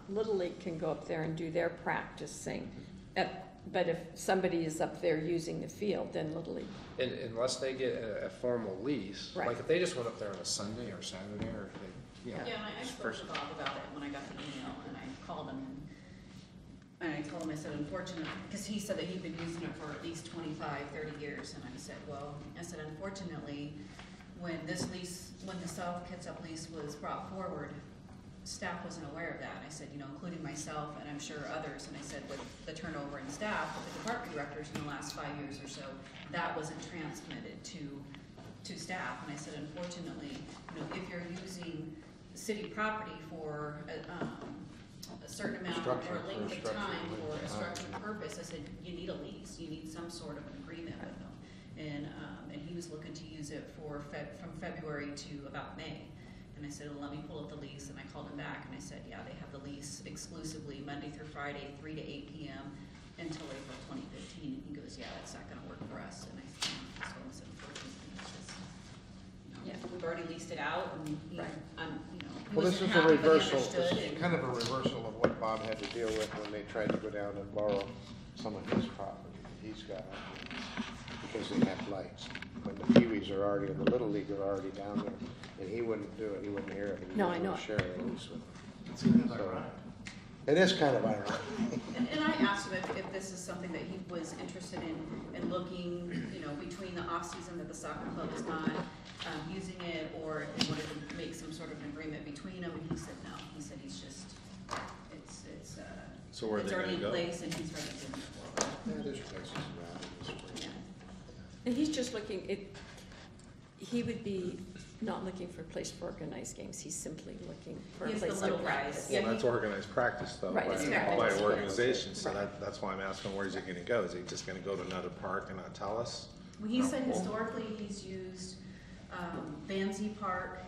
Little League can go up there and do their practicing. But if somebody is up there using the field, then Little League. And unless they get a formal lease, Right. like if they just went up there on a Sunday or Saturday or they, Yeah, and I spoke to Bob about it when I got the email, and I called him, and I told him, I said, unfortunately, because he said that he'd been using it for at least 25, 30 years, and I said, unfortunately, when the South Kitsap lease was brought forward, staff wasn't aware of that, and I said, including myself, and I'm sure others, and I said, with the turnover in staff, with the department directors in the last 5 years or so, that wasn't transmitted to staff, and I said, unfortunately, if you're using city property for a certain amount or a length of time for a structured purpose, I said, you need a lease, you need some sort of an agreement with them. And he was looking to use it from February to about May. And I said, well, let me pull up the lease, and I called him back, and I said, yeah, they have the lease exclusively Monday through Friday, 3 to 8 p.m. until April 2015. And he goes, yeah, that's not gonna work for us. And I said, unfortunately, it's just, we've already leased it out, and he Well, this wasn't is a happy, but he reversal, understood, this is kind of a reversal of what Bob had to deal with when they tried to go down and borrow some of his property that he's got out there, because they have lights. When the Pee-wees are already, and the Little League are already down there, and he wouldn't do it, he wouldn't hear it. No, I know it. Share a lease with them. It's kind of ironic. It is kind of ironic. And I asked him if this is something that he was interested in looking, between the off-season that the soccer club is not using it, or if he wanted to make some sort of an agreement between them, and he said no. He said he's just, So where are it's they already in gonna go? place, and he's ready to move forward. Yeah, there's places around in this way. Yeah. And he's just looking, he would be not looking for a place for organized games, he's simply looking for a He has the place to little practice. guys. Yeah, Well, that's organized practice though, Right, by it's by practice, organization, so Right. that's why I'm asking, where's he gonna go? Is he just gonna go to another park and not tell us? Well, he said historically he's used Banzi Park,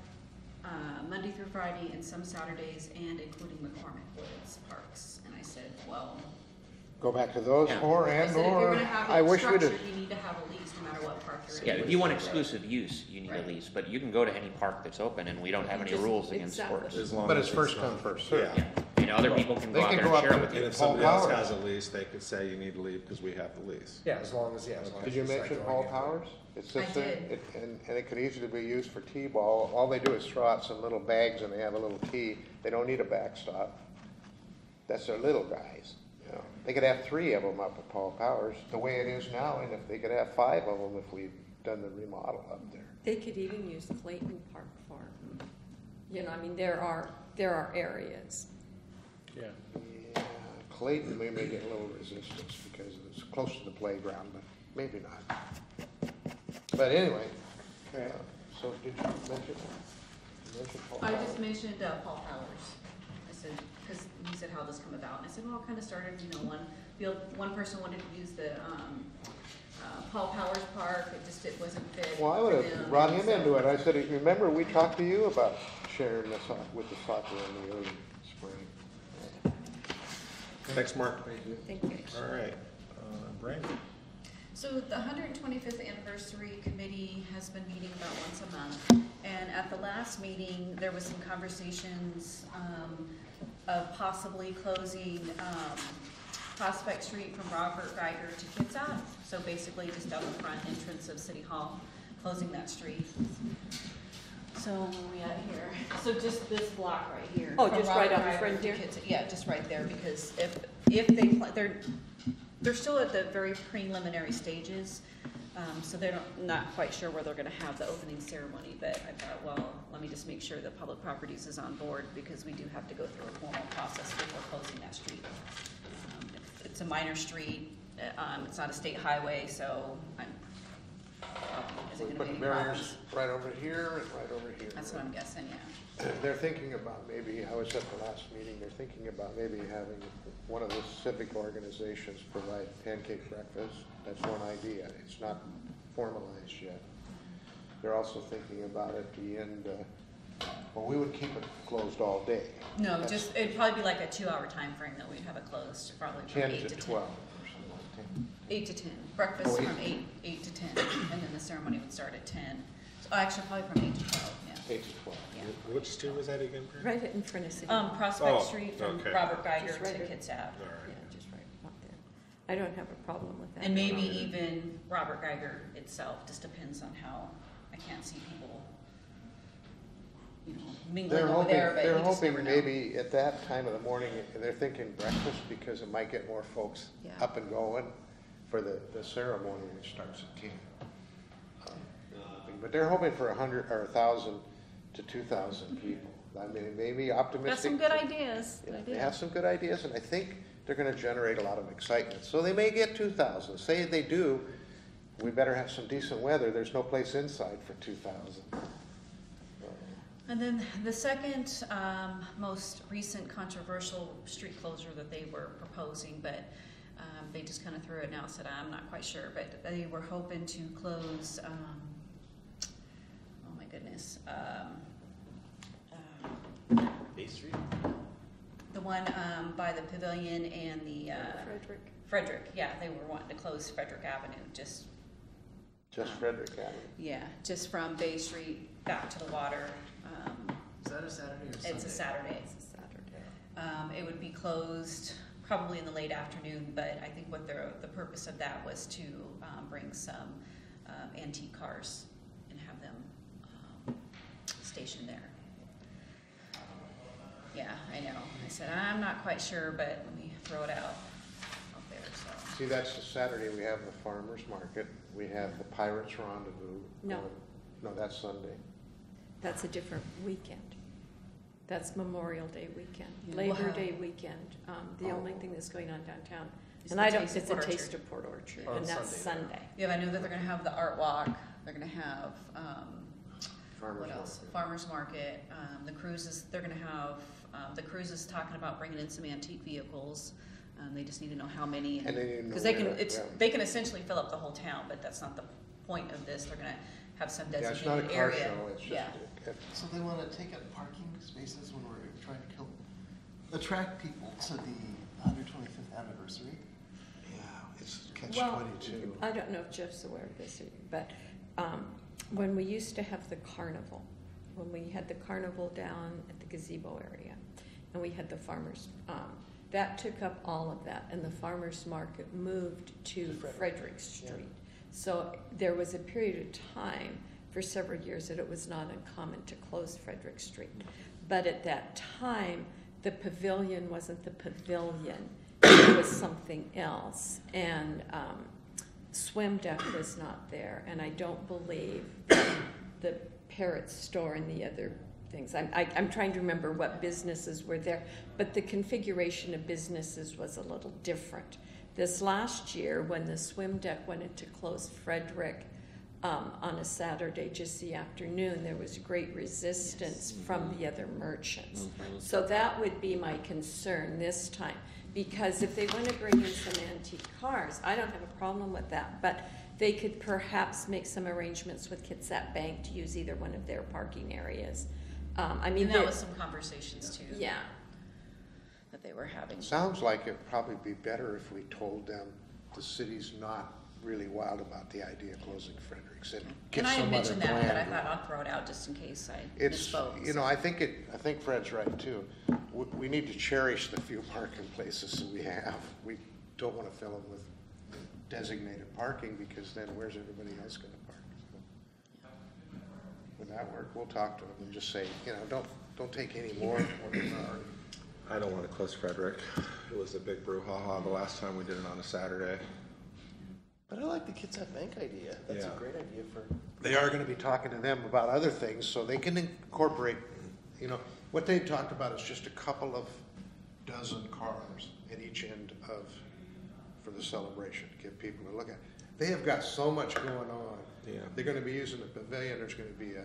Monday through Friday, and some Saturdays, and including McCormick Woods parks. And I said, well, Go back to those, Yeah. or, I and, said, if you're or, gonna have I it wish we'd structured, have, you need to have a lease no matter what park you're in. Yeah, if you want exclusive use, you need a Right. lease, but you can go to any park that's open, and we don't have any Just- rules against exactly. sports. As long but as it's first not- come, first served. Yeah. Other people can They go out can there go and up share it and- with And you. if somebody Paul else Powers. has a lease, they could say you need to leave because we have the lease. Yeah, as long as Did you it's mention not Paul going in. Powers? It sits I there, did. and it could easily be used for T-ball. All they do is throw out some little bags and they have a little tee. They don't need a backstop. That's their little guys, They could have 3 of them up at Paul Powers, the way it is now, and if they could have 5 of them if we've done the remodel up there. They could even use Clayton Park for, there are areas. Yeah. Yeah, Clayton, we may get a little resistance because it's close to the playground, but maybe not. But anyway, So did you mention that? You mentioned Paul I Powers? just mentioned Paul Powers. I said, because he said how this come about, and I said, well, it kind of started, one person wanted to use the Paul Powers Park, it wasn't fit. Well, I would for have them, brought him so- into it. I said, remember, we talked to you about sharing this with the soccer in the early spring. Thanks, Mark. Thank you. All right, Brandon. So the 125th anniversary committee has been meeting about once a month, and at the last meeting, there was some conversations of possibly closing Prospect Street from Robert Geiger to Kitsap. So basically, just down the front entrance of City Hall, closing that street. So where are we at here? So just this block right here. Oh, from just right Robert on Geiger Frontier? to Kitsap. Yeah, just right there, because if they're still at the very preliminary stages, so they're not quite sure where they're gonna have the opening ceremony, but I thought, well, let me just make sure that Public Properties is on board, because we do have to go through a formal process before closing that street. It's a minor street, it's not a state highway, so is it We gonna be put any barriers problems? right over here and right over here. That's what I'm guessing, yeah. They're thinking about maybe, I was at the last meeting, they're thinking about maybe having one of the civic organizations provide pancake breakfast. That's one idea. It's not formalized yet. They're also thinking about at the end, well, we would keep it closed all day. No, That's just, it'd probably be like a 2-hour time frame that we'd have it closed, probably from 10 8 to to 10. 12 or something like that. 8 to 10. Breakfast Oh, from 8 to 10, and then the ceremony would start at 10. So actually, probably from 8 to 12, yeah. 8 to 12. Yeah. Which street was that again, Brandon? Right in front of City. Prospect Oh, Street from okay. Robert Geiger Just to right there. Kitsap. All right. Yeah, just right up there. I don't have a problem with that. And maybe even Robert Geiger itself, just depends on how, I can't see people, mingling They're over hoping, there, but you they're just hoping never know. maybe at that time of the morning, they're thinking breakfast because it might get more folks Yeah. up and going for the ceremony, which starts at 10. But they're hoping for 100 or 1,000 to 2,000 people. I mean, maybe optimistic. Got some good ideas. Yeah, Good they ideas. have some good ideas, and I think they're gonna generate a lot of excitement. So they may get 2,000. Say they do, we better have some decent weather. There's no place inside for 2,000. And then the second most recent controversial street closure that they were proposing, but they just kind of threw it out, said, I'm not quite sure, but they were hoping to close, oh my goodness, Bay Street? the one by the pavilion and the Frederick, yeah, they were wanting to close Frederick Avenue, just Frederick Avenue. yeah, just from Bay Street back to the water. Is that a Saturday or Sunday? It's a Saturday. It's a Saturday. It would be closed probably in the late afternoon, but I think what the purpose of that was to bring some antique cars and have them stationed there. Yeah, I know. I said, I'm not quite sure, but let me throw it out there, so. See, that's the Saturday, we have the farmer's market, we have the Pirates Rendezvous. No. No, that's Sunday. That's a different weekend. That's Memorial Day weekend, Yeah. Labor Wow. Day weekend. The only thing that's going on downtown. It's And the I don't, Taste of it's a Port Taste Orchard. of Port Orchard, On and that's Sunday. Sunday. Yeah, I know that they're gonna have the art walk, they're gonna have, Farmer's what else? market. Farmer's market, the cruises, they're gonna have, the cruises talking about bringing in some antique vehicles. They just need to know how many. And they need to know Because they can, where, yeah. they can essentially fill up the whole town, but that's not the point of this. They're gonna have some Yeah, it's not a designated car area. show, it's just. Yeah. So they want to take up parking spaces when we're trying to attract people to the 125th anniversary? Yeah, it's catch Well, 22. I don't know if Jeff's aware of this, but when we used to have the carnival, when we had the carnival down at the gazebo area, and we had the farmers, that took up all of that, and the farmers market moved to Frederick Street. So there was a period of time for several years that it was not uncommon to close Frederick Street. But at that time, the pavilion wasn't the pavilion, it was something else. And Swim Deck was not there, and I don't believe that the Parrot store and the other things. I'm trying to remember what businesses were there, but the configuration of businesses was a little different. This last year, when the Swim Deck went into close Frederick, on a Saturday, just the afternoon, there was great resistance from the other merchants. So that would be my concern this time, because if they want to bring in some antique cars, I don't have a problem with that, but they could perhaps make some arrangements with Kitsap Bank to use either one of their parking areas. I mean, And that was some conversations too. yeah. That they were having. Sounds like it'd probably be better if we told them the city's not really wild about the idea of closing Fredericks and get And I some had other mentioned that, but I plan. thought I'll throw it out just in case I It's, misspoke. you know, I think Fred's right too. We need to cherish the few parking places that we have. We don't want to fill them with designated parking, because then where's everybody else going to park? So, would that work? We'll talk to them and just say, you know, don't take any more than we've already. I don't want to close Frederick. It was a big brouhaha the last time we did it on a Saturday. But I like the Kitsap Bank idea. That's Yeah. a great idea for. They are going to be talking to them about other things, so they can incorporate, you know, what they talked about is just a couple of dozen cars at each end for the celebration, to give people to look at. They have got so much going on. Yeah. They're going to be using the pavilion. There's going to be a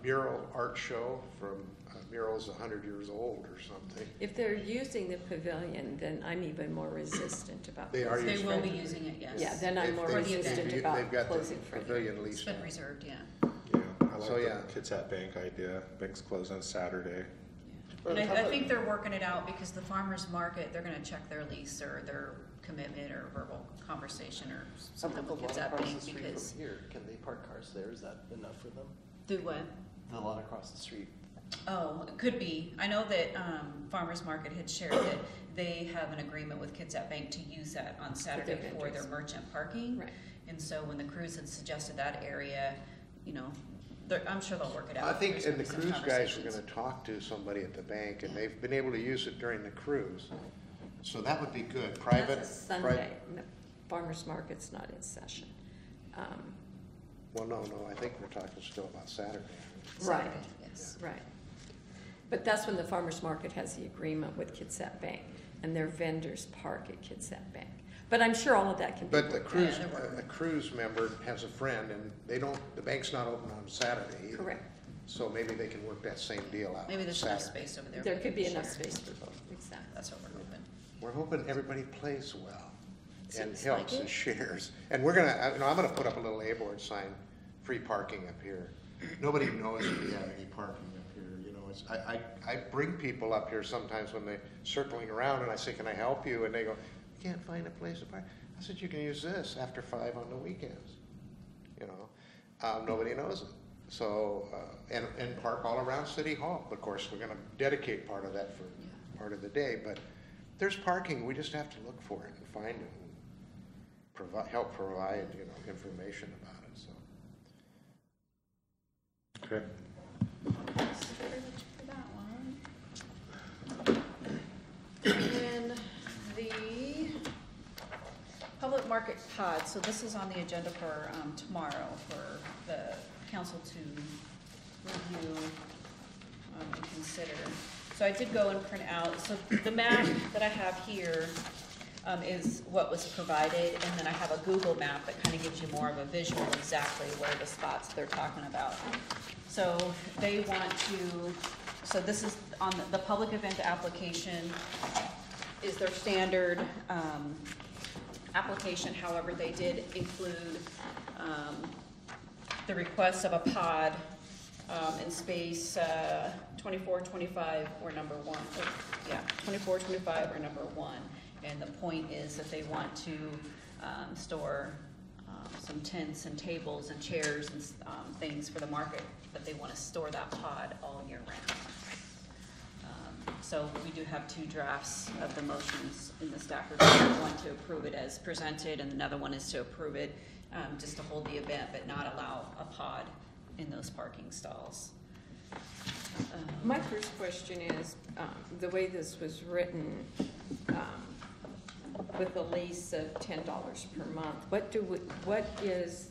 mural art show from murals 100 years old or something. If they're using the pavilion, then I'm even more resistant about They are closing They using will be Frederick. using it, yes. Yeah, then I'm more They've- resistant they've about got the closing Frederick. pavilion It's leased been out. reserved, yeah. Yeah, I like So, yeah. the Kitsap Bank idea. Bank's closed on Saturday. And I think they're working it out because the farmer's market, they're gonna check their lease or their commitment or verbal conversation or How something about the with lot Kitsap across Bank the street because. from here? Can they park cars there? Is that enough for them? Do what? The lot across the street. Oh, it could be. I know that Farmers Market had shared that they have an agreement with Kitsap Bank to use that on Saturday their for their vendors. merchant parking. Right. And so when the cruise had suggested that area, you know, I'm sure they'll work it out. I think, There's and the gonna be some cruise guys are conversations. gonna talk to somebody at the bank, and they've been able to use it during the cruise. So that would be good, private. That's a Sunday, and the farmer's market's not in session. Well, no, I think we're talking still about Saturday. Right, Saturday, yes. right. But that's when the farmer's market has the agreement with Kitsap Bank, and their vendors park at Kitsap Bank. But I'm sure all of that can be But the worked cruise, they're working. a cruise member has a friend, and the bank's not open on Saturday either. Correct. So maybe they can work that same deal out Maybe on there's enough Saturday. space over there. There for could them be to enough share. space for both, exactly. That's what we're hoping. We're hoping everybody plays well and Seems helps like and it. shares. And we're gonna, I'm gonna put up a little A-board sign, free parking up here. Nobody knows if we have any parking up here, you know, I bring people up here sometimes when they're circling around and I say, can I help you? And they go, I can't find a place to park. I said, you can use this after 5 on the weekends, you know? Nobody knows it. So, and park all around City Hall. Of course, we're gonna dedicate part of that for part of the day, but there's parking, we just have to look for it and find it and help provide, you know, information about it, so. Okay. Thanks very much for that one. And then the public market pod, so this is on the agenda for tomorrow for the council to review and consider. So I did go and print out, so the map that I have here is what was provided, and then I have a Google map that kind of gives you more of a visual of exactly where the spots they're talking about. So they want to, so this is on the public event application is their standard application. However, they did include the request of a pod in space 24, 25, or number 1. Yeah, 24, 25, or number 1. And the point is that they want to store some tents and tables and chairs and things for the market, but they want to store that pod all year round. So we do have 2 drafts of the motions in the staff report. One to approve it as presented, and another one is to approve it just to hold the event, but not allow a pod in those parking stalls. My first question is, the way this was written, with a lease of $10 per month, what is,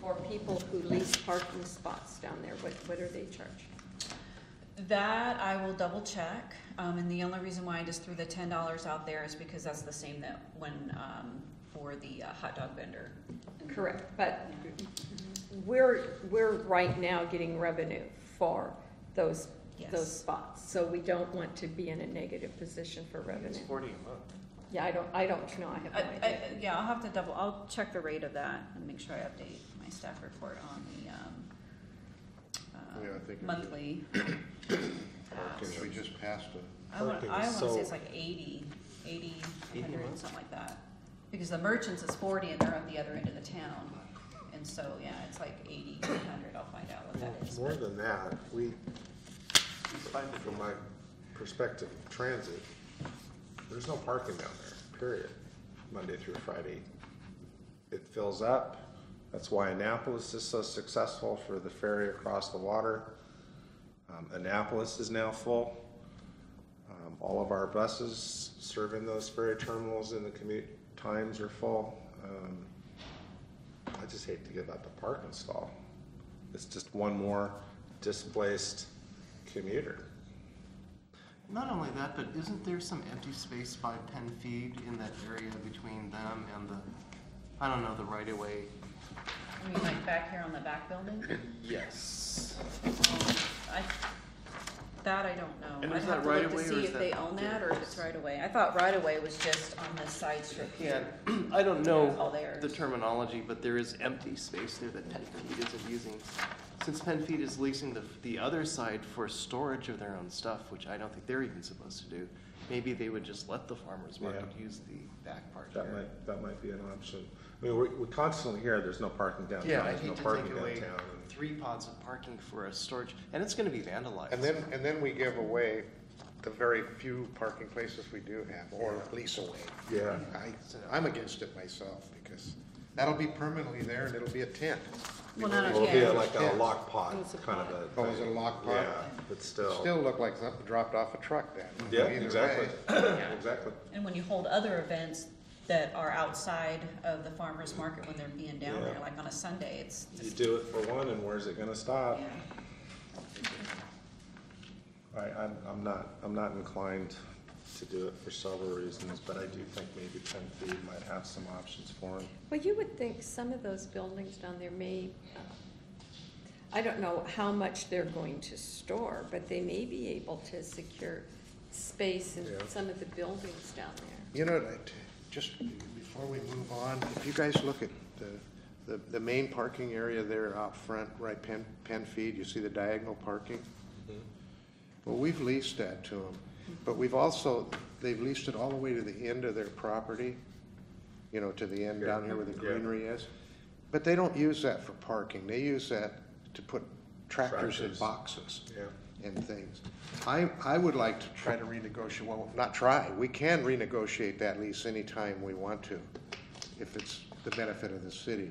for people who lease parking spots down there, what are they charged? That I will double check, and the only reason why I just threw the $10 out there is because that's the same that when, for the hot dog vendor. Correct, but we're right now getting revenue for those Yes. spots, so we don't want to be in a negative position for revenue. It's 40 a month. Yeah, I don't know, I have no idea. Yeah, I'll have to I'll check the rate of that and make sure I update my staff report on the, Yeah, I think it monthly. Because we just passed I want Parking to is say it's so- like 80, 80 a 100, month? something like that. Because the merchants is 40 and they're at the other end of the town. And so, yeah, it's like 80, 100, I'll find out what that is. More but- than that, from my perspective of transit, there's no parking down there, period, Monday through Friday. It fills up. That's why Annapolis is so successful for the ferry across the water. Annapolis is now full. All of our buses serving those ferry terminals in the commute times are full. I just hate to give up a parking stall. It's just one more displaced commuter. Not only that, but isn't there some empty space by Penn Feed in that area between them and the, I don't know, the right-of-way? I mean, like back here on the back building? Yes. That I don't know. And I'd is have that to right look away to or see is if that- they own that or if it's right away. I thought right away was just on this side strip Yeah, here. I don't All know theirs. the terminology, but there is empty space there that Penn Feed isn't using. Since Penn Feed is leasing the other side for storage of their own stuff, which I don't think they're even supposed to do, maybe they would just let the farmer's market use the back part here. That might be an option. I mean, we constantly hear there's no parking downtown, Yeah, I there's no hate to parking take away downtown. 3 pods of parking for a storage, and it's gonna be vandalized. And then we give away the very few parking places we do have, or lease away. Yeah. I'm against it myself, because that'll be permanently there and it'll be a tent. Well, not It'll be Yeah. like a Yeah. lock pot, It's a kind of pot. a. Oh, is it a lock pot? Yeah, but still. Still look like something dropped off a truck then. Yeah, Either exactly, way. exactly. And when you hold other events that are outside of the farmer's market when they're being down Yeah. there, like on a Sunday, it's You just, do it for one, and where's it gonna stop? yeah. I'm not inclined to do it for several reasons, but I do think maybe Penn Feed might have some options for them. Well, you would think some of those buildings down there may, I don't know how much they're going to store, but they may be able to secure space in Yeah. some of the buildings down there. You know, just before we move on, if you guys look at the main parking area there out front, right, Penn Feed, you see the diagonal parking? Well, we've leased that to them, but they've leased it all the way to the end of their property, you know, to the end down here where the Yeah. greenery is. But they don't use that for parking. They use that to put tractors in Tractors. boxes Yeah. and things. I would like to try to renegotiate, well, not try, we can renegotiate that lease anytime we want to, if it's the benefit of the city.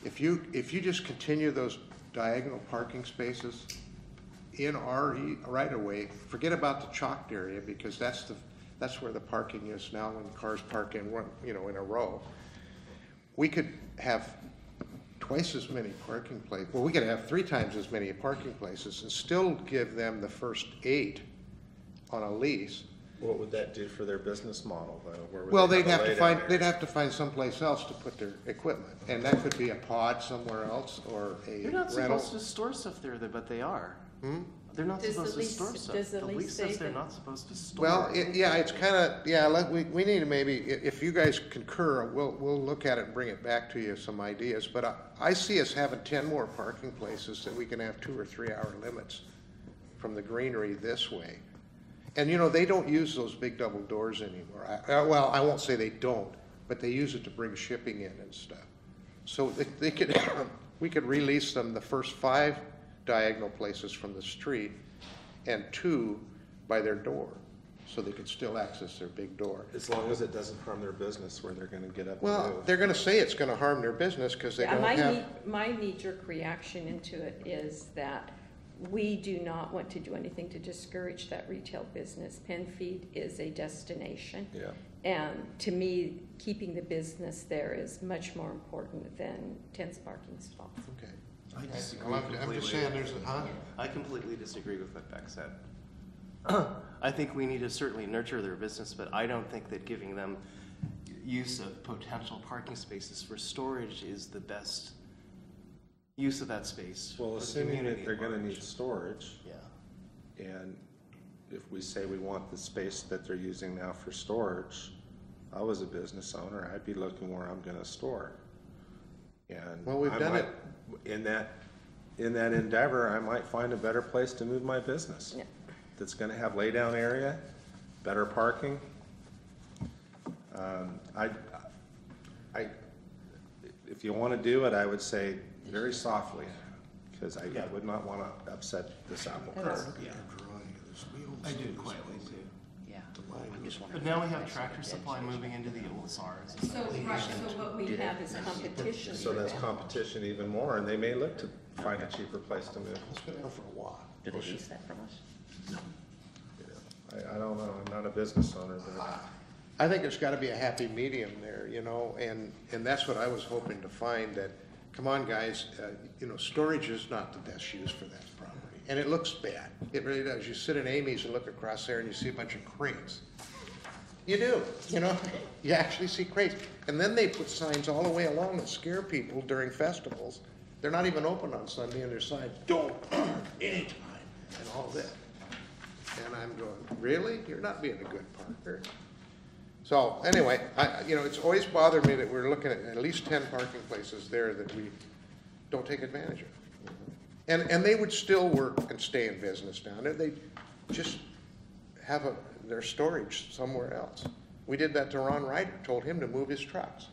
If you just continue those diagonal parking spaces in our right of way, forget about the chalked area, because that's where the parking is now when cars park in one, you know, in a row. We could have twice as many parking places, well, we could have 3 times as many parking places and still give them the first 8 on a lease. What would that do for their business model, though? Where would Well, they they'd have a to laydown find, area? they'd have to find someplace else to put their equipment, and that could be a pod somewhere else, or a They're not rental. supposed to store stuff there, but they are. Hmm? They're not Does the supposed to lease- store stuff. does the lease lease say says they're that- not supposed to store. Well, yeah, it's kind of, yeah, we need to maybe, if you guys concur, we'll look at it and bring it back to you, some ideas. But I see us having 10 more parking places that we can have 2 or 3 hour limits from the greenery this way. And, you know, they don't use those big double doors anymore. Well, I won't say they don't, but they use it to bring shipping in and stuff. So they could, we could release them the first 5 diagonal places from the street and 2 by their door, so they could still access their big door. As long as it doesn't harm their business where they're gonna get up and Well, move. they're gonna say it's gonna harm their business because they Yeah, don't have. my knee-jerk reaction into it is that we do not want to do anything to discourage that retail business. Penn Feed is a destination. Yeah. And to me, keeping the business there is much more important than 10 parking spots. Okay. I disagree Well, I'm completely. just saying, there's a, huh? I completely disagree with what Beck said. I think we need to certainly nurture their business, but I don't think that giving them use of potential parking spaces for storage is the best use of that space. Well, for assuming community that they're at gonna large. need storage, Yeah. and if we say we want the space that they're using now for storage, I was a business owner, I'd be looking where I'm gonna store. And Well, we've I done might- in that endeavor, I might find a better place to move my business. Yeah. That's gonna have lay-down area, better parking. If you wanna do it, I would say very softly, because I would not wanna upset this apple cart. I did quietly too. Yeah. I'm just But wondering. now we have Tractor Supply moving into the old SARS. So, right, so what we have is competition. So that's competition even more, and they may look to find a cheaper place to move. It's been there for a while. Do they lease that from us? I don't know, I'm not a business owner, but I think there's gotta be a happy medium there, you know, and that's what I was hoping to find, that, come on, guys, you know, storage is not the best use for that property. And it looks bad. It really does. You sit in Amy's and look across there and you see a bunch of crates. You do, you know, you actually see crates. And then they put signs all the way along that scare people during festivals. They're not even open on Sunday, and their signs, don't park anytime, and all that. And I'm going, really? You're not being a good parker. So anyway, you know, it's always bothered me that we're looking at least 10 parking places there that we don't take advantage of. And they would still work and stay in business down there. They just have their storage somewhere else. We did that to Ron Ryder, told him to move his trucks.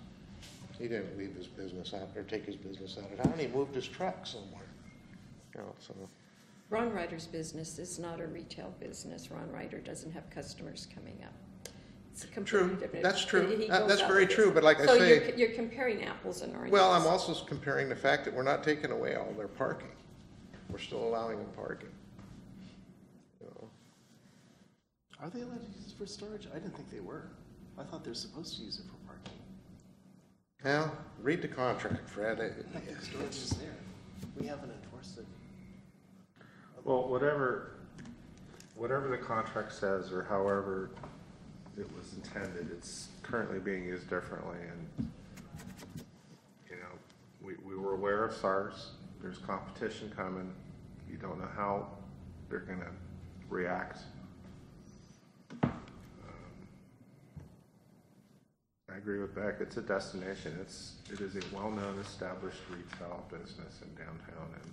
He didn't leave his business out there, take his business out of town, he moved his truck somewhere. You know, so. Ron Ryder's business is not a retail business. Ron Ryder doesn't have customers coming up. It's a completely True, different. that's true. he That's goes out very with true, this. but like I So say- you're comparing apples and oranges. Well, I'm also comparing the fact that we're not taking away all their parking. We're still allowing them parking. You know. Are they allowed to use it for storage? I didn't think they were. I thought they're supposed to use it for parking. Well, read the contract, Fred. I think storage is there. We haven't enforced it. well, whatever the contract says, or however it was intended, it's currently being used differently, and, you know, we were aware of SARS, there's competition coming, you don't know how they're gonna react. I agree with Beck, it's a destination, it is a well-known established retail business in downtown, and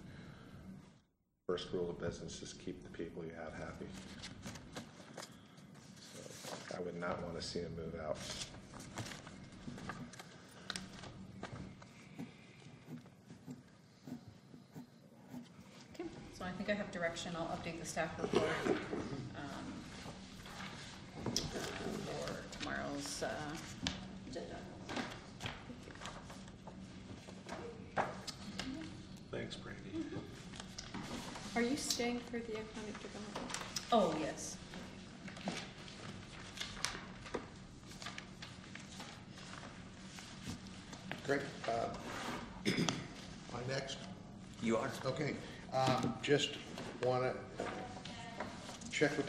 first rule of business is keep the people you have happy. So I would not want to see them move out. Okay, so I think I have direction, I'll update the staff report, for tomorrow's, agenda. Thanks, Brandy. Are you staying for the economic development? Oh, yes. Great. Am I next? You are. Okay. Just want to check with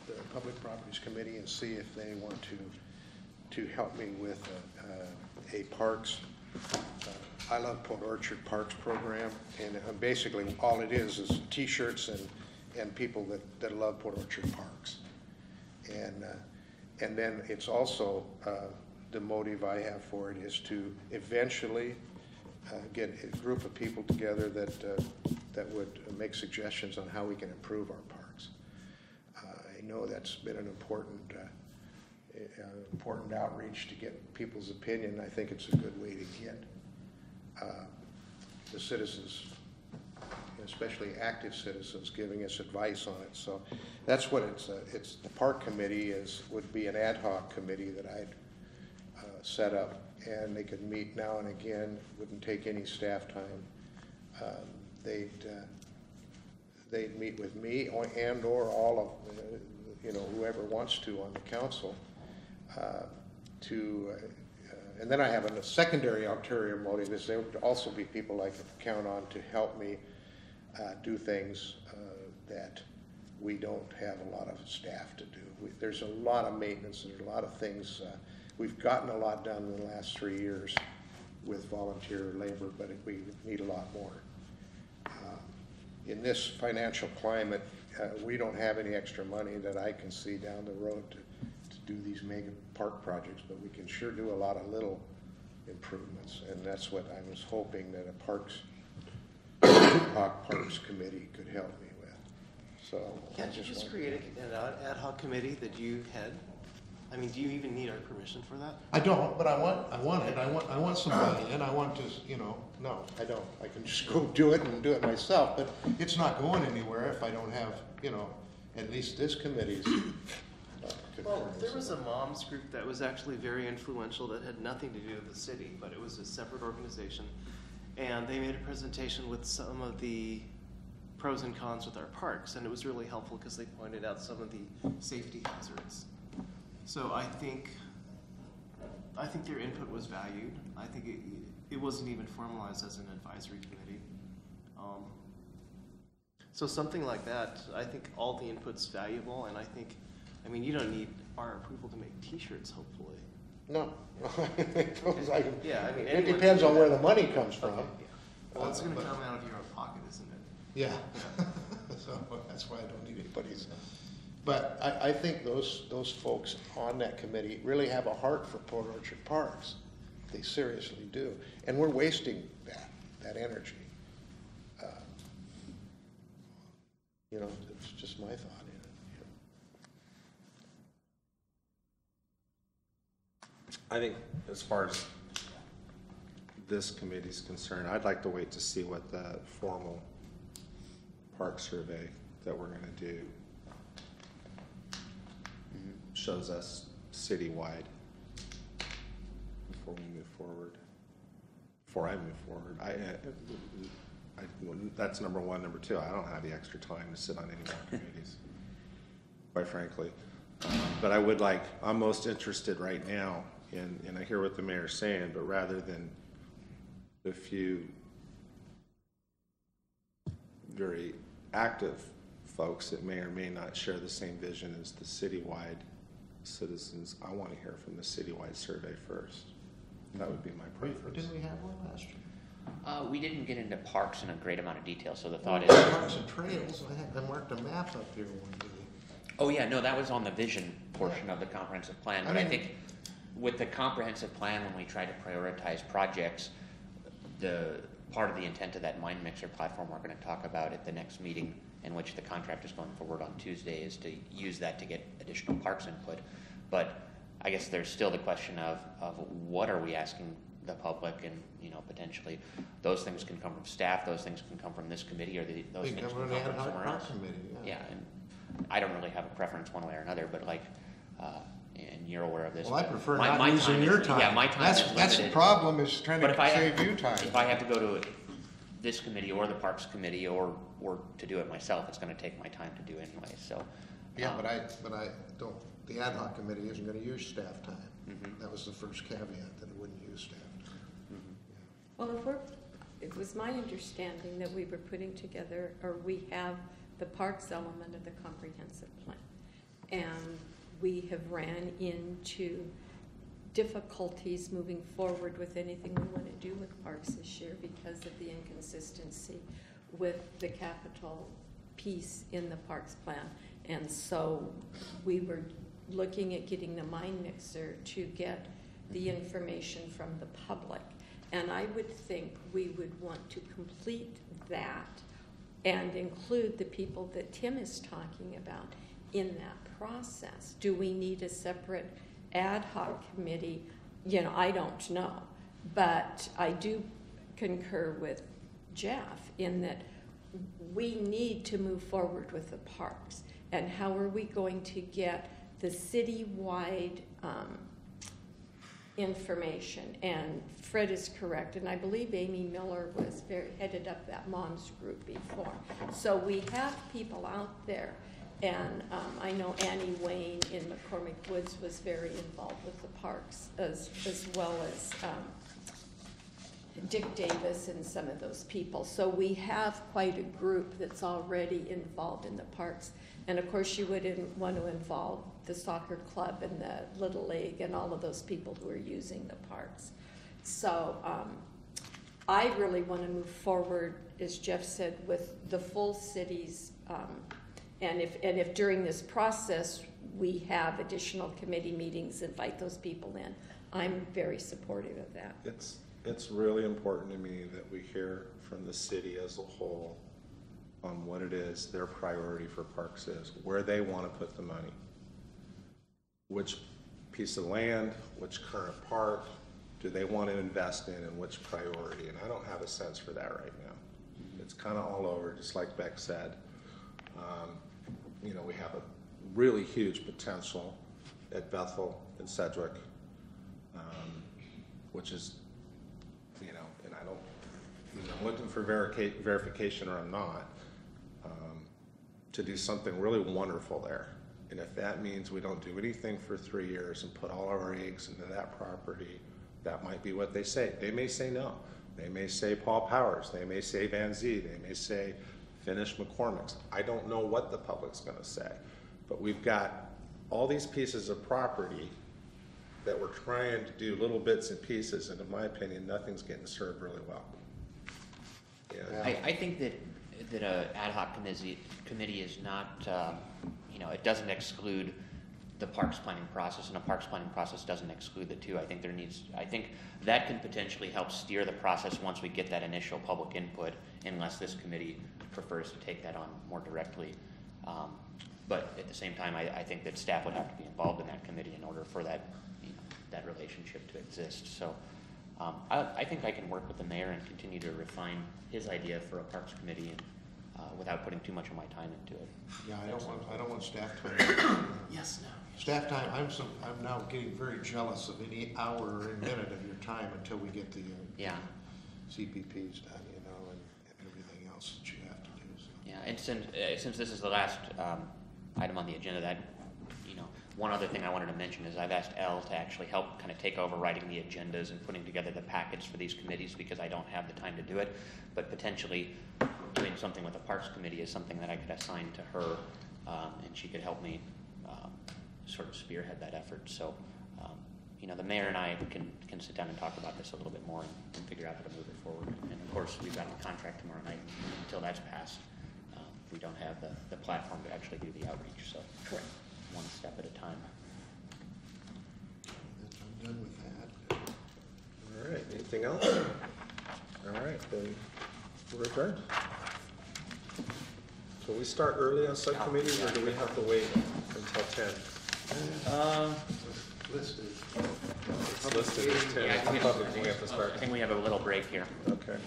the Public Properties Committee and see if they want to help me with a parks, I Love Port Orchard Parks program. And basically, all it is T-shirts and people that love Port Orchard Parks. And then it's also, the motive I have for it is to eventually get a group of people together that would make suggestions on how we can improve our parks. I know that's been an important outreach to get people's opinion. I think it's a good way to get the citizens, especially active citizens, giving us advice on it. So that's what it's the park committee would be an ad hoc committee that I'd set up, and they could meet now and again, wouldn't take any staff time. They'd meet with me and or all of, whoever wants to on the council and then I have a secondary ulterior motive is there would also be people I could count on to help me do things that we don't have a lot of staff to do. There's a lot of maintenance, there's a lot of things. We've gotten a lot done in the last 3 years, with volunteer labor, but we need a lot more. In this financial climate, we don't have any extra money that I can see down the road to do these mega park projects, but we can sure do a lot of little improvements, and that's what I was hoping that a Parks Committee could help me with. So Can't you just create an ad hoc committee that you head? I mean, do you even need our permission for that? I don't, but I want it. I want somebody, and I want to, no, I don't. I can just go do it and do it myself, but it's not going anywhere if I don't have, at least this committee's. Well, there was a moms group that was actually very influential that had nothing to do with the city, but it was a separate organization. And they made a presentation with some of the pros and cons with our parks, and it was really helpful because they pointed out some of the safety hazards. So I think their input was valued. I think it wasn't even formalized as an advisory committee. So something like that, I think all the input's valuable, and you don't need our approval to make T-shirts, hopefully. No. Yeah, it depends on where the money comes from. Okay, yeah. Well, it's going to come out of your own pocket, isn't it? Yeah. So that's why I don't need anybody's. But I think those folks on that committee really have a heart for Port Orchard Parks. They seriously do. And we're wasting that energy. It's just my thought in it. I think as far as this committee's concerned, I'd like to wait to see what the formal park survey that we're gonna do shows us citywide before we move forward. Before I move forward, that's number one. Number two, I don't have the extra time to sit on any more committees, quite frankly. But I'm most interested right now and I hear what the mayor's saying, but rather than the few very active folks that may or may not share the same vision as the citywide citizens, I want to hear from the citywide survey first. That would be my preference. Didn't we have one last year? We didn't get into parks in a great amount of detail, so the thought is. Parks and trails, I marked a map up here one day. Oh yeah, no, that was on the vision portion of the comprehensive plan, but I think with the comprehensive plan, when we try to prioritize projects, the part of the intent of that Mind Mixer platform we're going to talk about at the next meeting, in which the contract is going forward on Tuesday, is to use that to get additional parks input. But I guess there's still the question of what are we asking the public, and potentially those things can come from staff, those things can come from this committee, or those things can come from somewhere else. Yeah, and I don't really have a preference one way or another, but and you're aware of this. Well, I prefer not using your time. Yeah, my time is limited. That's the problem, is trying to save you time. If I have to go to this committee or the Parks Committee or to do it myself, it's going to take my time to do anyway. So. Yeah, but I don't. The ad hoc committee isn't going to use staff time. Mm-hmm. That was the first caveat, that it wouldn't use staff time. Mm-hmm. Well, it was my understanding that we were putting together, or we have the parks element of the comprehensive plan. And we have ran into difficulties moving forward with anything we want to do with parks this year because of the inconsistency with the capital piece in the parks plan. And so we were looking at getting the Mind Mixer to get the information from the public. And I would think we would want to complete that and include the people that Tim is talking about in that process. Do we need a separate ad hoc committee? I don't know. But I do concur with Jeff in that we need to move forward with the parks. And how are we going to get the citywide information? And Fred is correct, and I believe Amy Miller headed up that moms group before. So we have people out there, and I know Annie Wayne in McCormick Woods was very involved with the parks, as well as Dick Davis and some of those people. So we have quite a group that's already involved in the parks. And of course you would want to involve the soccer club and the Little League and all of those people who are using the parks. So I really want to move forward, as Jeff said, with the full cities. And if during this process we have additional committee meetings, invite those people in. I'm very supportive of that. It's really important to me that we hear from the city as a whole on what it is their priority for parks is, where they want to put the money. Which piece of land, which current park do they want to invest in, and which priority? And I don't have a sense for that right now. It's kind of all over, just like Beck said. You know, we have a really huge potential at Bethel and Sedgwick, which is, you know, and I don't, you know, I'm looking for verification or I'm not, to do something really wonderful there. And if that means we don't do anything for 3 years and put all of our eggs into that property, that might be what they say. They may say no. They may say Paul Powers. They may say Van Zee. They may say finish McCormick's. I don't know what the public's going to say. But we've got all these pieces of property that we're trying to do little bits and pieces, and in my opinion, nothing's getting served really well. Yeah. I think that an ad hoc committee is not, you know, it doesn't exclude the parks planning process, and a parks planning process doesn't exclude the two. I think that can potentially help steer the process once we get that initial public input, unless this committee prefers to take that on more directly. But at the same time, I think that staff would have to be involved in that committee in order for that, you know, that relationship to exist. So I think I can work with the mayor and continue to refine his idea for a parks committee, and without putting too much of my time into it. Yeah, I don't want staff time. Yes, no. Staff time, I'm now getting very jealous of any hour or minute of your time until we get the Yeah. CPPs done, you know, and everything else that you have to do. So. Yeah, and since this is the last item on the agenda, that, you know, one other thing I wanted to mention is I've asked Elle to actually help kind of take over writing the agendas and putting together the packets for these committees, because I don't have the time to do it. But potentially doing something with the Parks Committee is something that I could assign to her, and she could help me sort of spearhead that effort. So, you know, the mayor and I can sit down and talk about this a little bit more and figure out how to move it forward. And of course, we've got the contract tomorrow night. Until that's passed, we don't have the platform to actually do the outreach. So, Correct. One step at a time. I'm done with that. All right, anything else? All right, then we're adjourned. So we start early on subcommittees, or do we have to wait until 10? Listed. It's listed as 10. Yeah, I thought we have to start. I think we have a little break here. Okay.